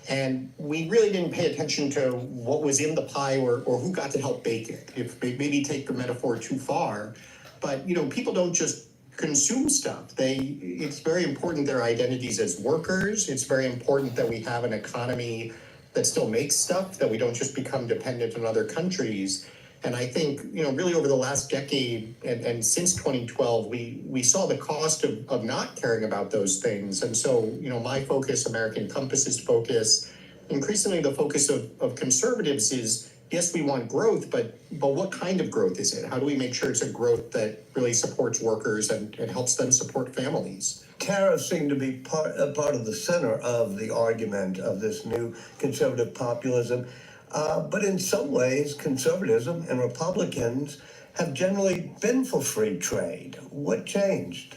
And we really didn't pay attention to what was in the pie or who got to help bake it, if maybe take the metaphor too far. But, people don't just consume stuff. It's very important their identities as workers. It's very important that we have an economy that still makes stuff, that we don't just become dependent on other countries. And I think, really over the last decade and since 2012, we saw the cost of not caring about those things. And so, my focus, American Compass's focus, increasingly the focus of conservatives is, yes, we want growth, but what kind of growth is it? How do we make sure it's a growth that really supports workers and helps them support families? Tariffs seem to be part of the center of the argument of this new conservative populism. But in some ways, conservatism and Republicans have generally been for free trade. What changed?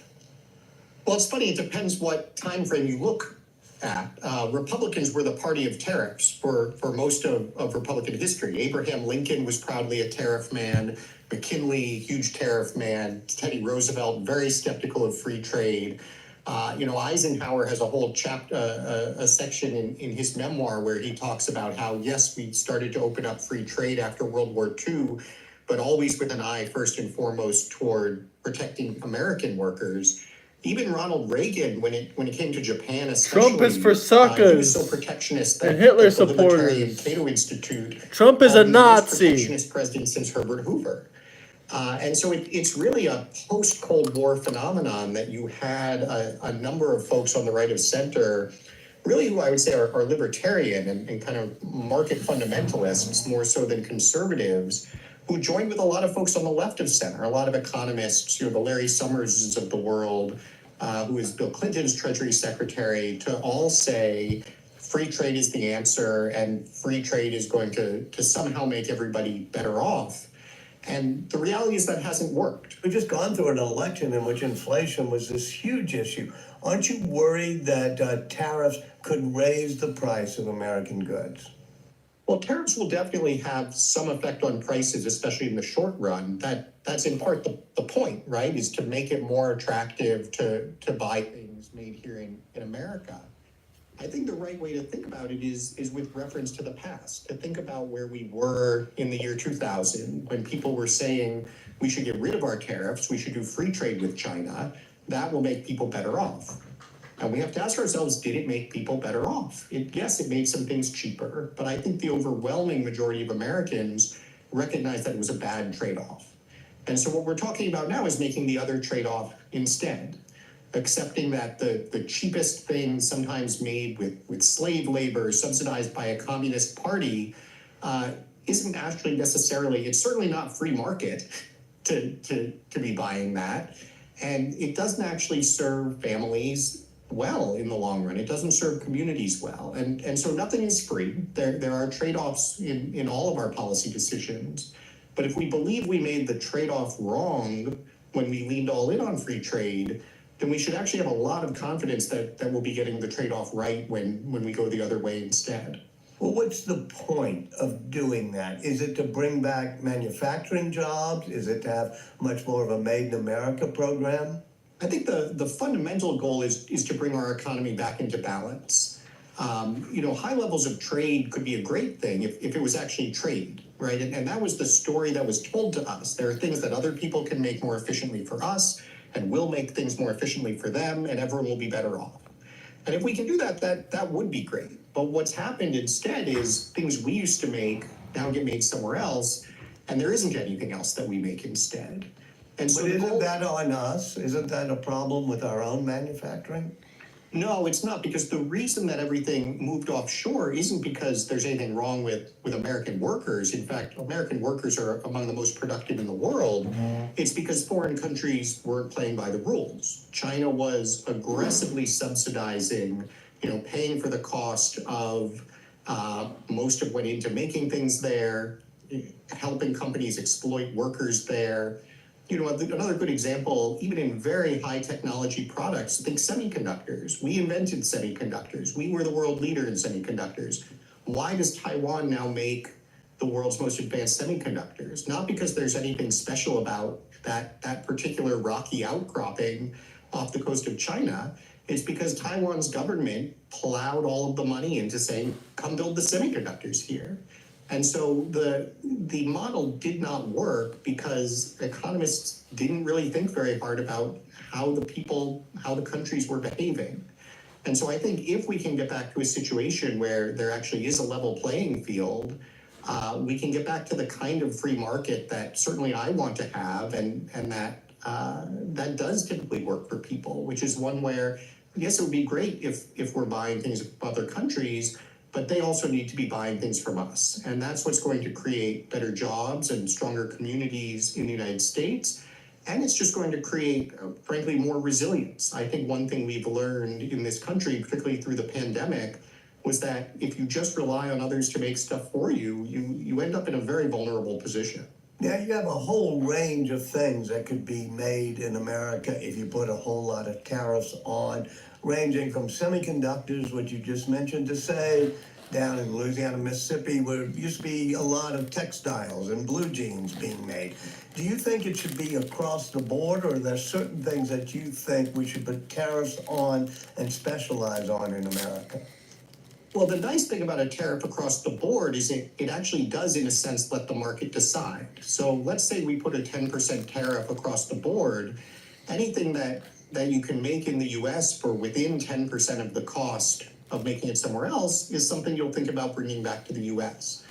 Well, it's funny. It depends what time frame you look at. Republicans were the party of tariffs for most of Republican history. Abraham Lincoln was proudly a tariff man. McKinley, huge tariff man. Teddy Roosevelt, very skeptical of free trade. Eisenhower has a whole chapter, a section in his memoir where he talks about how, yes, we started to open up free trade after World War II, but always with an eye first and foremost toward protecting American workers. Even Ronald Reagan, when it came to Japan, especially, Trump is for suckers. he was so protectionist that and Hitler the Libertarian supporters. Cato Institute Trump is a the most Nazi. Protectionist president since Herbert Hoover. And so it's really a post-Cold War phenomenon that you had a number of folks on the right of center, really who I would say are libertarian and kind of market fundamentalists more so than conservatives, who joined with a lot of folks on the left of center, a lot of economists, the Larry Summerses of the world, who is Bill Clinton's Treasury Secretary, to all say free trade is the answer and free trade is going to somehow make everybody better off. And the reality is that hasn't worked. We've just gone through an election in which inflation was this huge issue. Aren't you worried that tariffs could raise the price of American goods? Well, tariffs will definitely have some effect on prices, especially in the short run. That's in part the point, right, is to make it more attractive to buy things made here in America. I think the right way to think about it is with reference to the past, to think about where we were in the year 2000, when people were saying we should get rid of our tariffs, we should do free trade with China, that will make people better off. And we have to ask ourselves, did it make people better off? Yes, it made some things cheaper, but I think the overwhelming majority of Americans recognize that it was a bad trade-off. And so what we're talking about now is making the other trade-off instead. Accepting that the cheapest thing, sometimes made with slave labor, subsidized by a communist party, isn't actually necessarily, it's certainly not free market to be buying that. And it doesn't actually serve families well in the long run. It doesn't serve communities well. And so nothing is free. There are trade-offs in all of our policy decisions. But if we believe we made the trade-off wrong when we leaned all in on free trade, then we should actually have a lot of confidence that we'll be getting the trade-off right when we go the other way instead. Well, what's the point of doing that? Is it to bring back manufacturing jobs? Is it to have much more of a Made in America program? I think the fundamental goal is to bring our economy back into balance. High levels of trade could be a great thing if it was actually trade, right? And that was the story that was told to us. There are things that other people can make more efficiently for us, and we'll make things more efficiently for them, and everyone will be better off. And if we can do that would be great. But what's happened instead is things we used to make now get made somewhere else, and there isn't anything else that we make instead. And so but isn't that on us? Isn't that a problem with our own manufacturing? No, it's not, because the reason that everything moved offshore isn't because there's anything wrong with American workers. In fact, American workers are among the most productive in the world. It's because foreign countries weren't playing by the rules. China was aggressively subsidizing paying for the cost of most of what into making things there, helping companies exploit workers there. Another good example, even in very high technology products, think semiconductors. We invented semiconductors. We were the world leader in semiconductors. Why does Taiwan now make the world's most advanced semiconductors? Not because there's anything special about that particular rocky outcropping off the coast of China. It's because Taiwan's government plowed all of the money into saying, come build the semiconductors here. And so the model did not work because economists didn't really think very hard about how the countries were behaving. And so I think if we can get back to a situation where there actually is a level playing field, we can get back to the kind of free market that certainly I want to have, and that does typically work for people, which is one where, yes, it would be great if we're buying things from other countries, but they also need to be buying things from us. And that's what's going to create better jobs and stronger communities in the United States. And it's just going to create, frankly, more resilience. I think one thing we've learned in this country, particularly through the pandemic, was that if you just rely on others to make stuff for you, you end up in a very vulnerable position. Yeah, you have a whole range of things that could be made in America if you put a whole lot of tariffs on, ranging from semiconductors, which you just mentioned, to say down in Louisiana, Mississippi, where it used to be a lot of textiles and blue jeans being made. Do you think it should be across the board, or are there certain things that you think we should put tariffs on and specialize on in America? Well, the nice thing about a tariff across the board is it actually does, in a sense, let the market decide. So let's say we put a 10% tariff across the board. Anything that you can make in the US for within 10% of the cost of making it somewhere else is something you'll think about bringing back to the US.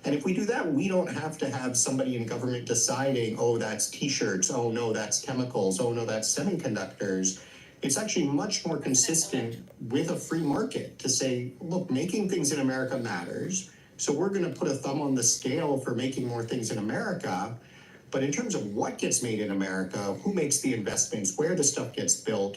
And if we do that, we don't have to have somebody in government deciding, oh, that's t-shirts, oh, no, that's chemicals, oh, no, that's semiconductors. It's actually much more consistent with a free market to say, look, making things in America matters. So we're going to put a thumb on the scale for making more things in America. But in terms of what gets made in America, who makes the investments, where the stuff gets built,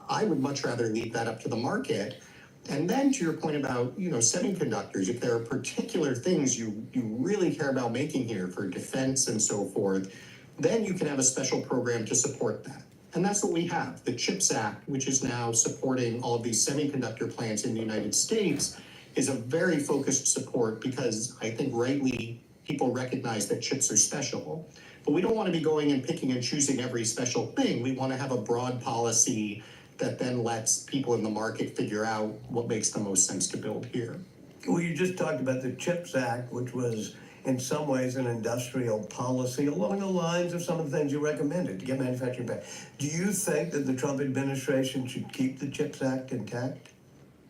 I would much rather leave that up to the market. And then to your point about, semiconductors, if there are particular things you really care about making here for defense and so forth, then you can have a special program to support that. And that's what we have. The CHIPS Act, which is now supporting all of these semiconductor plants in the United States, is a very focused support because I think rightly people recognize that chips are special. But we don't want to be going and picking and choosing every special thing. We want to have a broad policy that then lets people in the market figure out what makes the most sense to build here. Well, you just talked about the CHIPS Act, which was in some ways an industrial policy along the lines of some of the things you recommended to get manufacturing back. Do you think that the Trump administration should keep the CHIPS Act intact?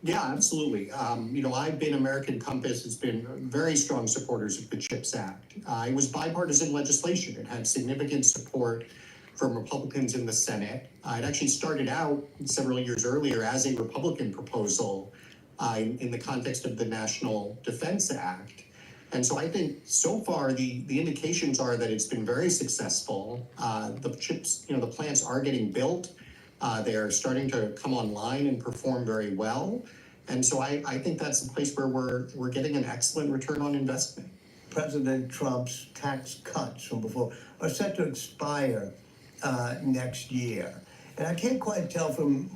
Yeah, absolutely. I've been American Compass has been very strong supporters of the CHIPS Act. It was bipartisan legislation. It had significant support from Republicans in the Senate. It actually started out several years earlier as a Republican proposal in the context of the National Defense Act. And so I think so far the indications are that it's been very successful. The chips, the plants are getting built. They are starting to come online and perform very well. And so I think that's a place where we're getting an excellent return on investment. President Trump's tax cuts from before are set to expire next year. And I can't quite tell from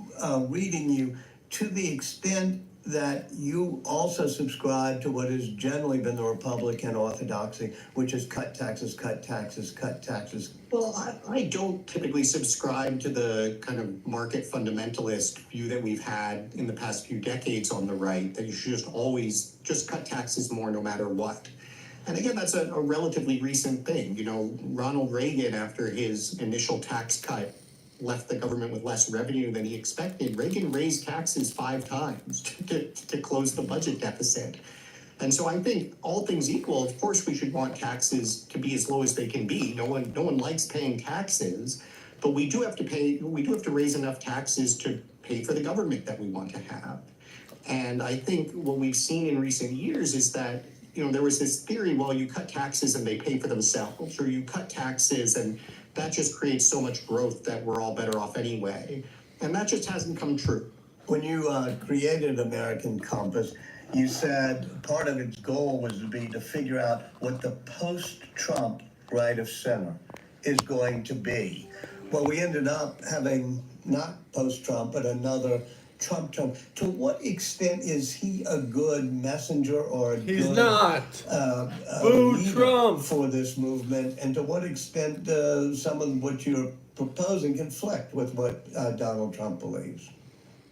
reading you to the extent that you also subscribe to what has generally been the Republican orthodoxy, which is cut taxes, cut taxes, cut taxes. Well, I don't typically subscribe to the kind of market fundamentalist view that we've had in the past few decades on the right, that you should just cut taxes more no matter what. And again, that's a relatively recent thing. Ronald Reagan, after his initial tax cut, left the government with less revenue than he expected. Reagan raised taxes 5 times to close the budget deficit. And so I think all things equal, of course, we should want taxes to be as low as they can be. No one likes paying taxes, but we do have to raise enough taxes to pay for the government that we want to have. And I think what we've seen in recent years is that, there was this theory, well, you cut taxes and they pay for themselves, or you cut taxes and that just creates so much growth that we're all better off anyway. And that just hasn't come true. when you created American Compass, you said part of its goal was to figure out what the post-Trump right of center is going to be. Well, we ended up having not post-Trump, but another Trump term. To what extent is he a good messenger or a He's good not. Boo leader Trump. for this movement? And to what extent some of what you're proposing conflict with what Donald Trump believes?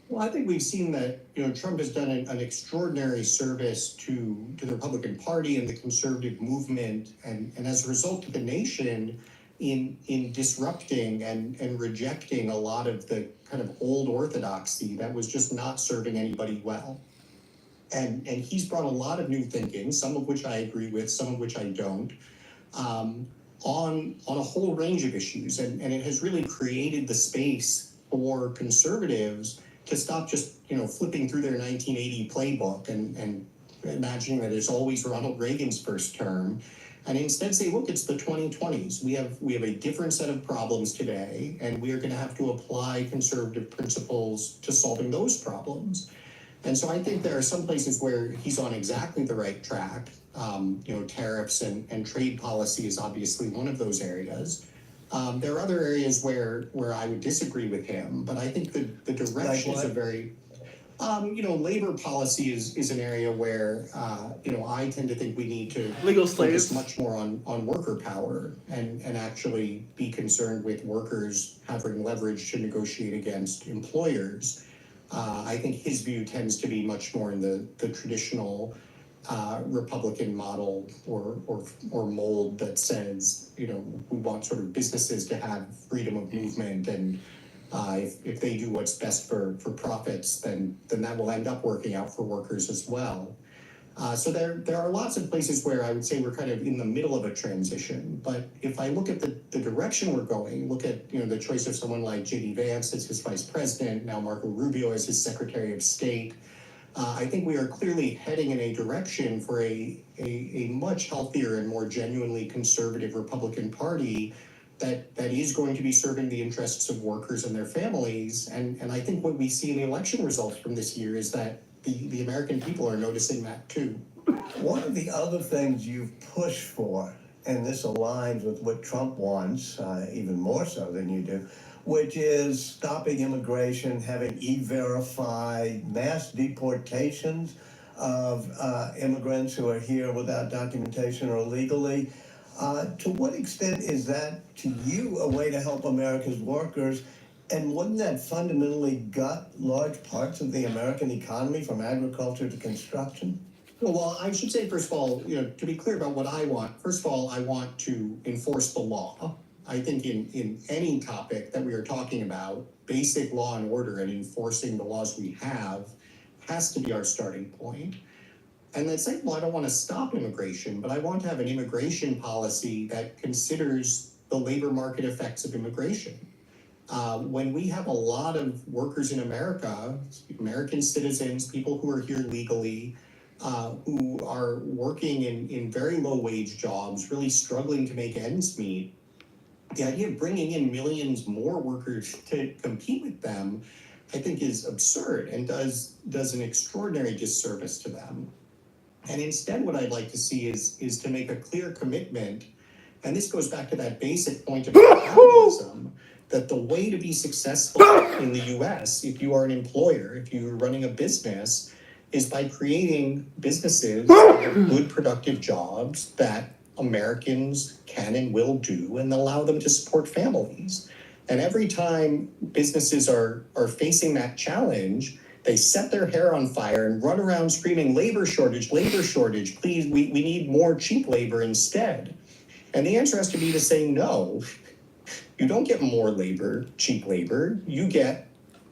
Well, I think we've seen that, Trump has done an extraordinary service to the Republican Party and the conservative movement, and as a result to the nation in disrupting and rejecting a lot of the kind of old orthodoxy that was just not serving anybody well. And he's brought a lot of new thinking, some of which I agree with, some of which I don't, on a whole range of issues. And it has really created the space for conservatives to stop just, flipping through their 1980 playbook and imagining that it's always Ronald Reagan's first term, and instead say, look, it's the 2020s. We have a different set of problems today, and we are going to have to apply conservative principles to solving those problems. And so I think there are some places where he's on exactly the right track. Tariffs and trade policy is obviously one of those areas. There are other areas where I would disagree with him, but I think the direction is a very, labor policy is an area where, I tend to think we need to Legal focus slaves. much more on worker power and actually be concerned with workers having leverage to negotiate against employers. I think his view tends to be much more in the traditional Republican model or mold that says, we want sort of businesses to have freedom of movement, and if they do what's best for profits, then that will end up working out for workers as well. So there are lots of places where I would say we're kind of in the middle of a transition. But if I look at the direction we're going, look at the choice of someone like J.D. Vance as his vice president, now Marco Rubio as his secretary of state, I think we are clearly heading in a direction for a much healthier and more genuinely conservative Republican Party that is going to be serving the interests of workers and their families. And I think what we see in the election results from this year is that the American people are noticing that too. One of the other things you've pushed for, and this aligns with what Trump wants, even more so than you do, which is stopping immigration, having E-Verify, mass deportations of immigrants who are here without documentation or illegally. To what extent is that, to you, a way to help America's workers? And wouldn't that fundamentally gut large parts of the American economy, from agriculture to construction? Well, I should say, first of all, to be clear about what I want, first of all, I want to enforce the law. I think in any topic that we are talking about, basic law and order and enforcing the laws we have has to be our starting point. And then say, well, I don't want to stop immigration, but I want to have an immigration policy that considers the labor market effects of immigration. When we have a lot of workers in America, American citizens, people who are here legally, who are working in very low wage jobs, really struggling to make ends meet, the idea of bringing in millions more workers to compete with them, I think, is absurd and does an extraordinary disservice to them. And instead, what I'd like to see is to make a clear commitment, and this goes back to that basic point of capitalism, that the way to be successful in the US, if you are an employer, if you're running a business, is by creating businesses that have good, productive jobs that Americans can and will do and allow them to support families. And every time businesses are facing that challenge, they set their hair on fire and run around screaming, labor shortage, please, we need more cheap labor instead. And the answer has to be to say, no, you don't get more labor, cheap labor, you get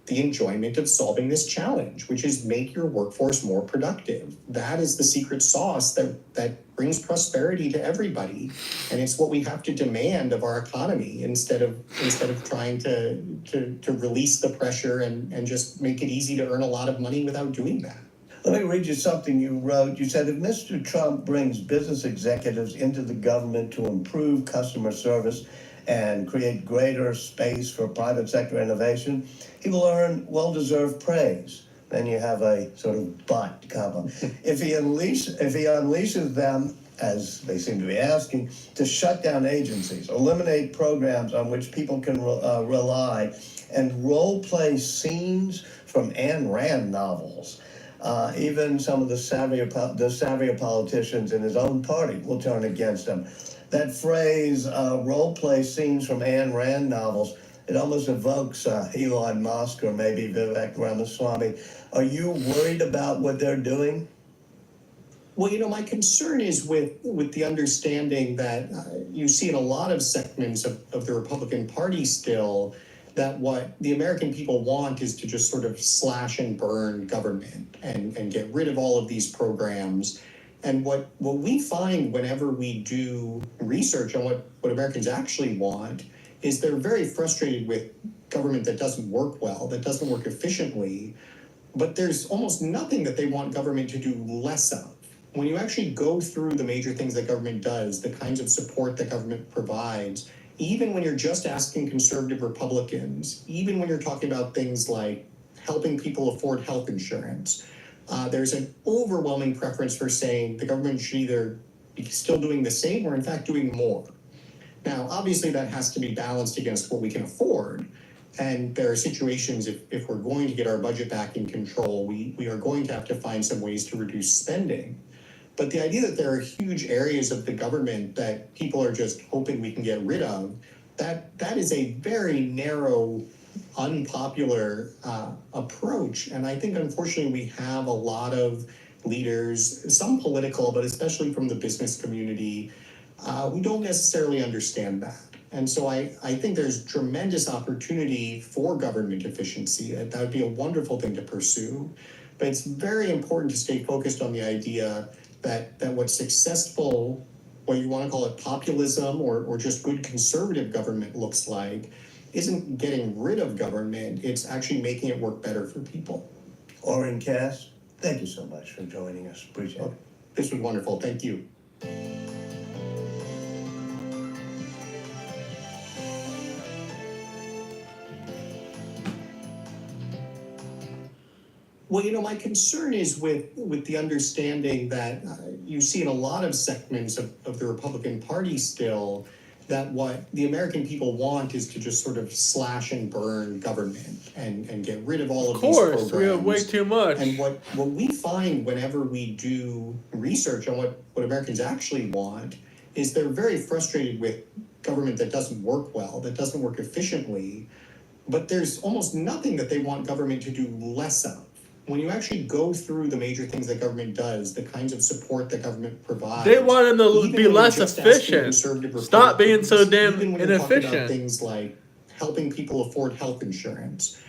the enjoyment of solving this challenge, which is make your workforce more productive. That is the secret sauce that brings prosperity to everybody. And it's what we have to demand of our economy instead of trying to release the pressure and just make it easy to earn a lot of money without doing that. Let me read you something you wrote. You said, if Mr. Trump brings business executives into the government to improve customer service and create greater space for private sector innovation, he will earn well-deserved praise. Then you have a sort of but comma. If he unleashes them, as they seem to be asking, to shut down agencies, eliminate programs on which people can rely, and role-play scenes from Ayn Rand novels, even some of the savvier politicians in his own party will turn against him. That phrase, role-play scenes from Ayn Rand novels, it almost evokes Elon Musk or maybe Vivek Ramaswamy. Are you worried about what they're doing? Well, my concern is with the understanding that you see in a lot of segments of the Republican Party still, that what the American people want is to just sort of slash and burn government and get rid of all of these programs. And what we find whenever we do research on what Americans actually want is they're very frustrated with government that doesn't work well, that doesn't work efficiently, but there's almost nothing that they want government to do less of. When you actually go through the major things that government does, the kinds of support that government provides, even when you're just asking conservative Republicans, even when you're talking about things like helping people afford health insurance, there's an overwhelming preference for saying the government should either be still doing the same or in fact doing more. Now, obviously that has to be balanced against what we can afford. And there are situations, if we're going to get our budget back in control, we are going to have to find some ways to reduce spending. But the idea that there are huge areas of the government that people are just hoping we can get rid of, that is a very narrow, unpopular approach. And I think, unfortunately, we have a lot of leaders, some political, but especially from the business community, who don't necessarily understand that. And so I think there's tremendous opportunity for government efficiency. That would be a wonderful thing to pursue. But it's very important to stay focused on the idea that what's successful, whether you want to call it populism or just good conservative government looks like, isn't getting rid of government, it's actually making it work better for people. Oren Cass, thank you so much for joining us. Appreciate it. This was wonderful. Thank you. Well, my concern is with the understanding that you see in a lot of segments of the Republican Party still, that what the American people want is to just sort of slash and burn government and get rid of all of these programs. Of course, we have way too much. And what we find whenever we do research on what Americans actually want is they're very frustrated with government that doesn't work well, that doesn't work efficiently, but there's almost nothing that they want government to do less of. When you actually go through the major things that government does, the kinds of support that government provides, they want them to be less efficient. Stop being so damn inefficient. About things like helping people afford health insurance,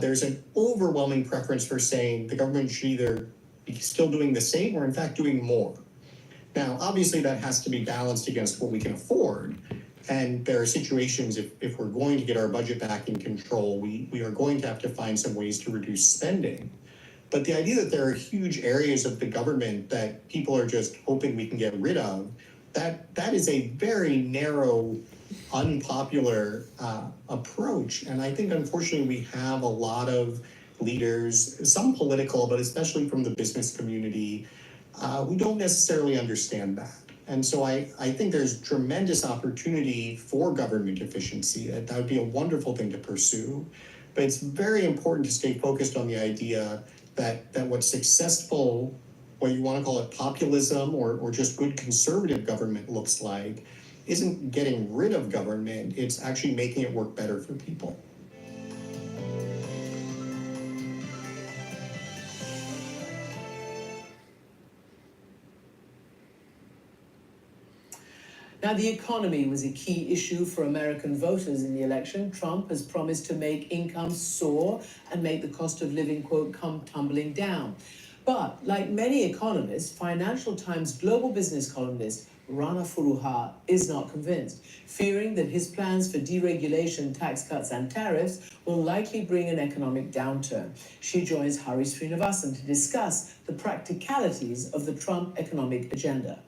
there's an overwhelming preference for saying the government should either be still doing the same or in fact doing more. Now, obviously that has to be balanced against what we can afford. And there are situations, if we're going to get our budget back in control, we are going to have to find some ways to reduce spending. But the idea that there are huge areas of the government that people are just hoping we can get rid of, that is a very narrow, unpopular approach. And I think, unfortunately, we have a lot of leaders, some political, but especially from the business community, who don't necessarily understand that. And so I think there's tremendous opportunity for government efficiency. That would be a wonderful thing to pursue. But it's very important to stay focused on the idea that what's successful, whether you want to call it populism or just good conservative government looks like, isn't getting rid of government, it's actually making it work better for people. Now, the economy was a key issue for American voters in the election. Trump has promised to make incomes soar and make the cost of living, quote, come tumbling down. But like many economists, Financial Times global business columnist Rana Furuha is not convinced, fearing that his plans for deregulation, tax cuts and tariffs will likely bring an economic downturn. She joins Hari Srinivasan to discuss the practicalities of the Trump economic agenda.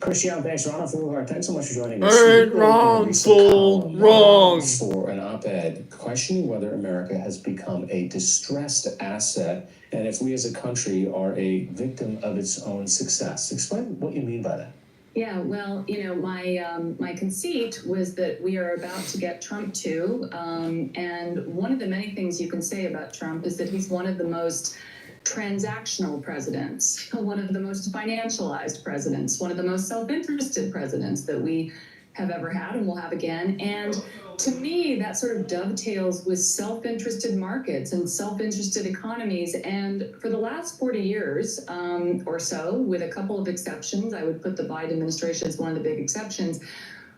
Christian, thanks. Ron Fulhart, thanks so much for joining us. Right, You wrote in a wrong, recent fool, column, wrong. for an op-ed questioning whether America has become a distressed asset and if we as a country are a victim of its own success. Explain what you mean by that. Yeah, well, my conceit was that we are about to get Trump too, and one of the many things you can say about Trump is that he's one of the most transactional presidents, one of the most financialized presidents, one of the most self-interested presidents that we have ever had and will have again. And to me, that sort of dovetails with self-interested markets and self-interested economies. And for the last 40 years or so, with a couple of exceptions, I would put the Biden administration as one of the big exceptions,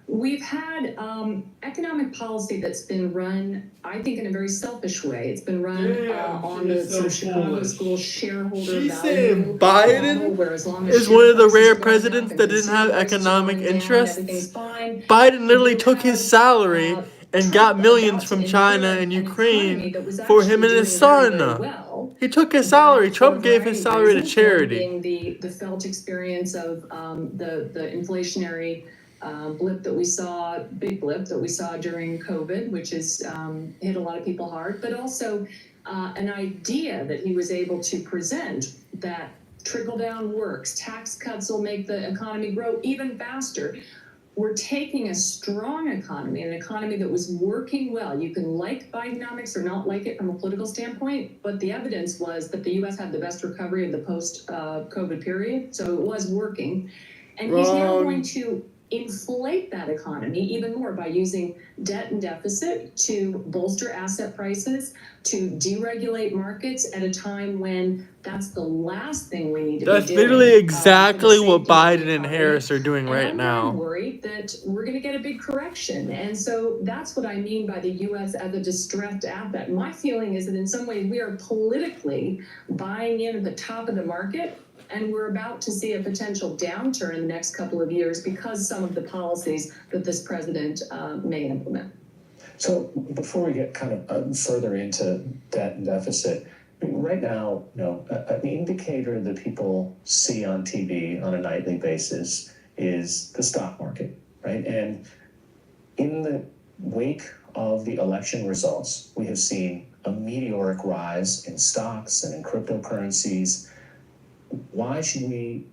we've had economic policy that's been run, I think, in a very selfish way. It's been run on the sort of Chicago school shareholder She's value saying Biden where as long as is one of the share rare prices are going up presidents and that didn't have consumer prices are economic going down, interests. everything's fine. Biden literally You took his have, salary and got Trump millions about from to China inherit and an economy Ukraine that was for him actually and his doing very, son. very well. He took his But salary. for Trump a gave variety his of salary to reasons, one charity. being the felt experience of the inflationary blip that we saw, big blip that we saw during COVID, which is hit a lot of people hard, but also an idea that he was able to present that trickle down works, tax cuts will make the economy grow even faster. We're taking a strong economy, an economy that was working well. You can like Bidenomics or not like it from a political standpoint, but the evidence was that the U.S. had the best recovery of the post-COVID period, so it was working. And he's now going to inflate that economy even more by using debt and deficit to bolster asset prices, to deregulate markets at a time when that's the last thing we need to be doing. That's literally exactly what Biden and Harris are doing right now. I'm worried that we're going to get a big correction. And so that's what I mean by the U.S. as a distressed asset. My feeling is that in some ways we are politically buying in at the top of the market, and we're about to see a potential downturn in the next couple of years because some of the policies that this president may implement. So before we get kind of further into debt and deficit, I mean, right now, an indicator that people see on TV on a nightly basis is the stock market, right? And in the wake of the election results, we have seen a meteoric rise in stocks and in cryptocurrencies. Why should we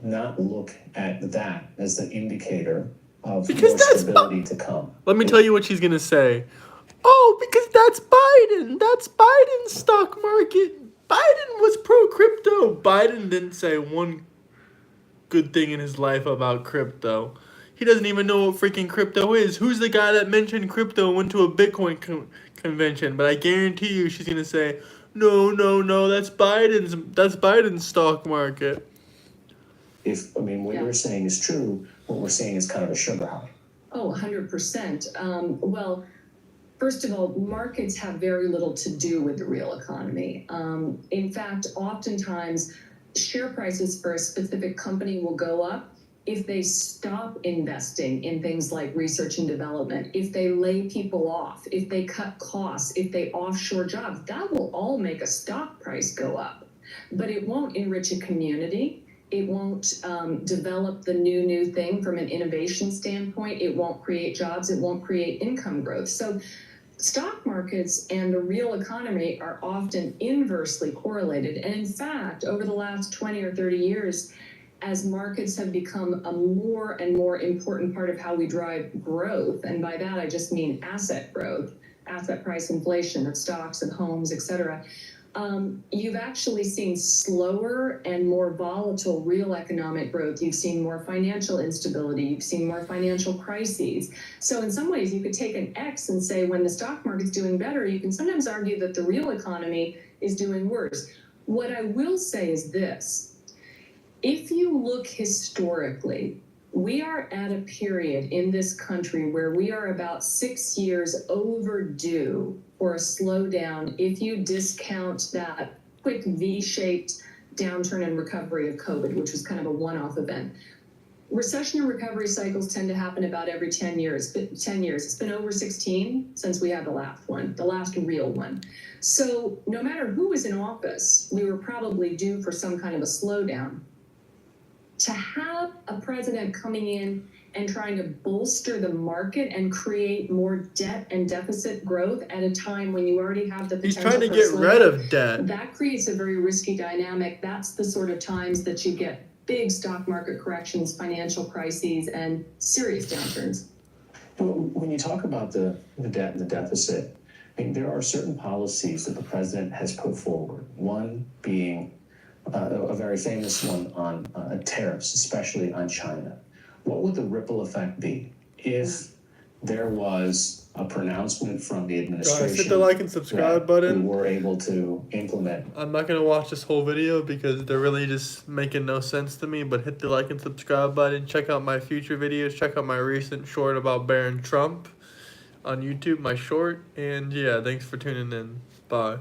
not look at that as the indicator of more stability to come? Let me tell you what she's gonna say. Oh, because that's Biden. That's Biden's stock market. Biden was pro-crypto. Biden didn't say one good thing in his life about crypto. He doesn't even know what freaking crypto is. Who's the guy that mentioned crypto and went to a Bitcoin convention? But I guarantee you she's going to say, no, that's Biden's stock market. What you're saying is true, what we're seeing is kind of a sugar high. Oh, 100%. Well, first of all, markets have very little to do with the real economy. In fact, oftentimes, share prices for a specific company will go up if they stop investing in things like research and development, if they lay people off, if they cut costs, if they offshore jobs. That will all make a stock price go up. But it won't enrich a community. It won't develop the new thing from an innovation standpoint. It won't create jobs. It won't create income growth. So stock markets and the real economy are often inversely correlated. And in fact, over the last 20 or 30 years, as markets have become a more and more important part of how we drive growth, and by that I just mean asset growth, asset price inflation of stocks and homes, et cetera, you've actually seen slower and more volatile real economic growth. You've seen more financial instability. You've seen more financial crises. So in some ways, you could take an X and say when the stock market's doing better, you can sometimes argue that the real economy is doing worse. What I will say is this. If you look historically, we are at a period in this country where we are about 6 years overdue for a slowdown if you discount that quick V-shaped downturn and recovery of COVID, which was kind of a one-off event. Recession and recovery cycles tend to happen about every 10 years. It's been over 16 since we had the last one, the last real one. So no matter who was in office, we were probably due for some kind of a slowdown. to have a president coming in and trying to bolster the market and create more debt and deficit growth at a time when you already have the potential He's trying to for get rid slowdown, of debt. that creates a very risky dynamic. That's the sort of times that you get big stock market corrections, financial crises, and serious downturns. Well, when you talk about the debt and the deficit, I mean, there are certain policies that the president has put forward. One being a very famous one on tariffs, especially on China. What would the ripple effect be if there was a pronouncement from the administration? Guys, hit the like and subscribe button. We were able to implement. I'm not going to watch this whole video because they're really just making no sense to me, but hit the like and subscribe button. Check out my future videos. Check out my recent short about Baron Trump on YouTube, my short. And yeah, thanks for tuning in. Bye.